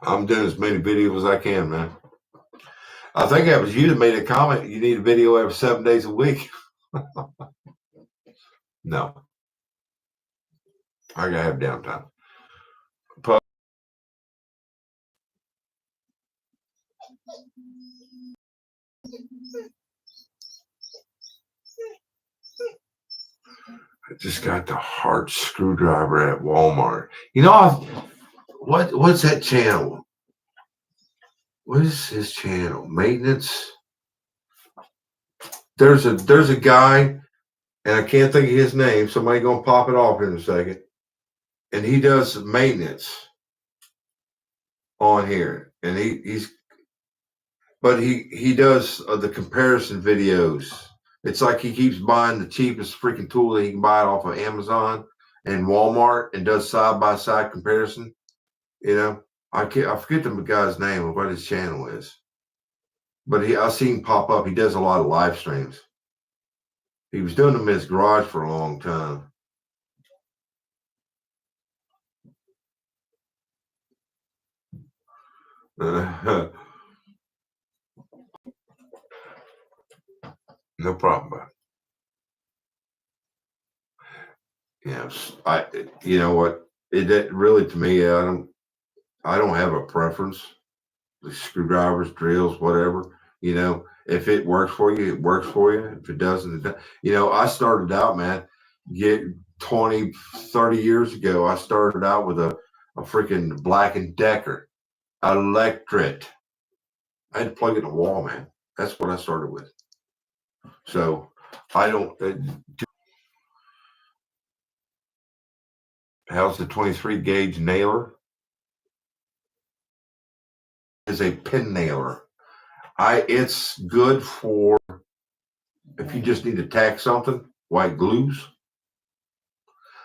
I'm doing as many videos as I can, man. I think that was you that made a comment. You need a video every 7 days a week. No, I gotta have downtime. I just got the hard screwdriver at Walmart. You know, what's that channel? What is his channel? Maintenance. There's a guy, and I can't think of his name. Somebody gonna pop it off in a second. And he does maintenance on here, and he does the comparison videos. It's like he keeps buying the cheapest freaking tool that he can buy it off of Amazon and Walmart, and does side by side comparison. You know, I forget the guy's name of what his channel is, but I seen him pop up. He does a lot of live streams. He was doing them in his garage for a long time. No problem, bud. Yes, you know what? It really, to me, I don't have a preference. The screwdrivers, drills, whatever. You know, if it works for you, it works for you. If it doesn't, it doesn't. You know, I started out, man, get 20, 30 years ago, I started out with a freaking Black and Decker electric. I had to plug it in the wall, man. That's what I started with. So I don't. How's the 23 gauge nailer? Is a pin nailer. It's good for if you just need to tack something, white glues.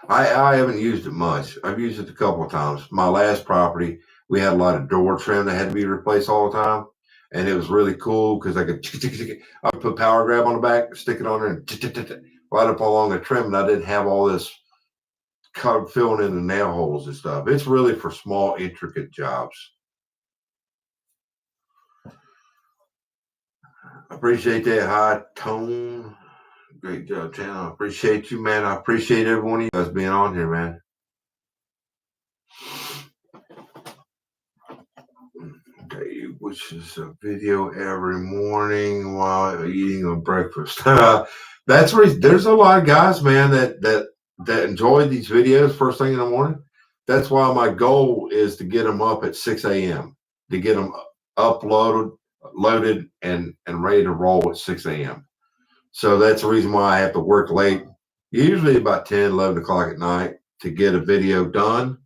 I haven't used it much. I've used it a couple of times. My last property, we had a lot of door trim that had to be replaced all the time. And it was really cool because I could put power grab on the back, stick it on there, and right up along the trim, and I didn't have all this filling in the nail holes and stuff. It's really for small, intricate jobs. I appreciate that high tone. Great job, channel. I appreciate you, man. I appreciate every one of you guys being on here, man. Okay, which is a video every morning while eating a breakfast. That's where there's a lot of guys, man, that enjoy these videos first thing in the morning. That's why my goal is to get them up at 6 a.m. to get them uploaded, loaded, and ready to roll at 6 a.m. So that's the reason why I have to work late, usually about 10, 11 o'clock at night to get a video done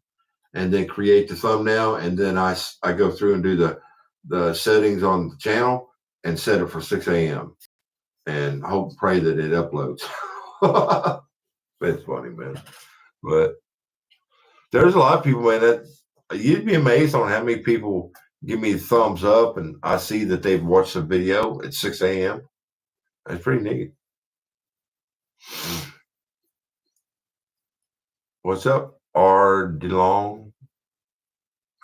and then create the thumbnail. And then I go through and do the settings on the channel and set it for 6 a.m. and hope, pray that it uploads. That's funny, man. But there's a lot of people, man, that you'd be amazed on how many people give me a thumbs up and I see that they've watched the video at 6 a.m. That's pretty neat. What's up, R. DeLong?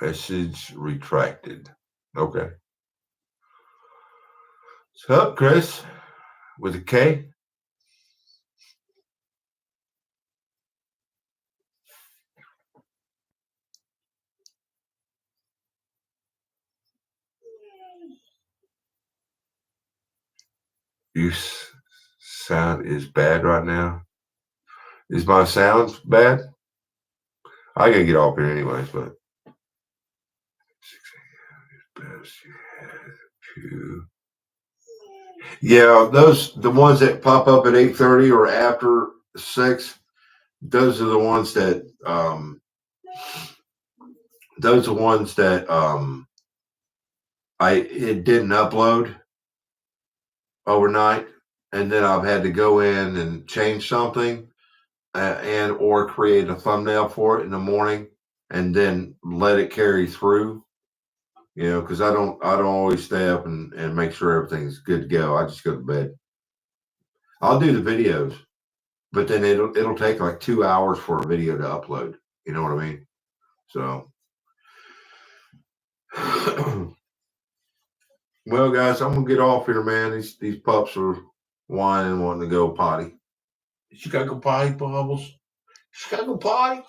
Message retracted. Okay. What's up, Chris? With a K? You sound is bad right now. Is my sound bad? I gotta get off here anyways, but 6 a.m. is best you had. Yeah, the ones that pop up at 8:30 or after 6, those are the ones that it didn't upload overnight, and then I've had to go in and change something and or create a thumbnail for it in the morning and then let it carry through. You know, because I don't always stay up and make sure everything's good to go. I just go to bed. I'll do the videos, but then it'll take like 2 hours for a video to upload. You know what I mean? So, well, guys, I'm gonna get off here, man. These pups are whining, wanting to go potty. Chicago pie, Bubbles. Chicago pie.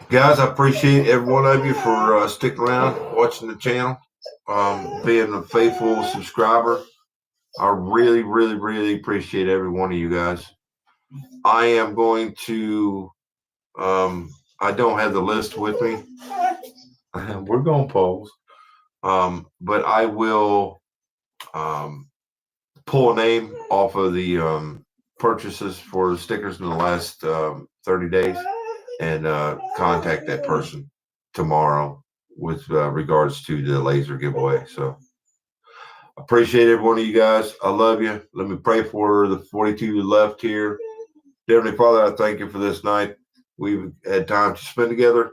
Guys, I appreciate every one of you for sticking around, watching the channel, being a faithful subscriber. I really, really, really appreciate every one of you guys. I am going to, I don't have the list with me. We're going to pause. But I will pull a name off of the purchases for stickers in the last 30 days and contact that person tomorrow with regards to the laser giveaway. So appreciate every one of you guys. I love you. Let me pray for the 42 left here. Heavenly Father, I thank you for this night. We've had time to spend together.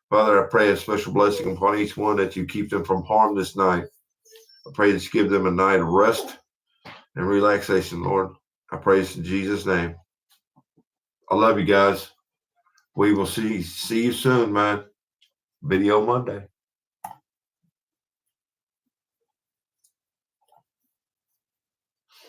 Father, I pray a special blessing upon each one, that you keep them from harm this night. I pray that you give them a night of rest and relaxation, Lord. I pray this in Jesus' name. I love you guys. We will see you soon, man. Video Monday.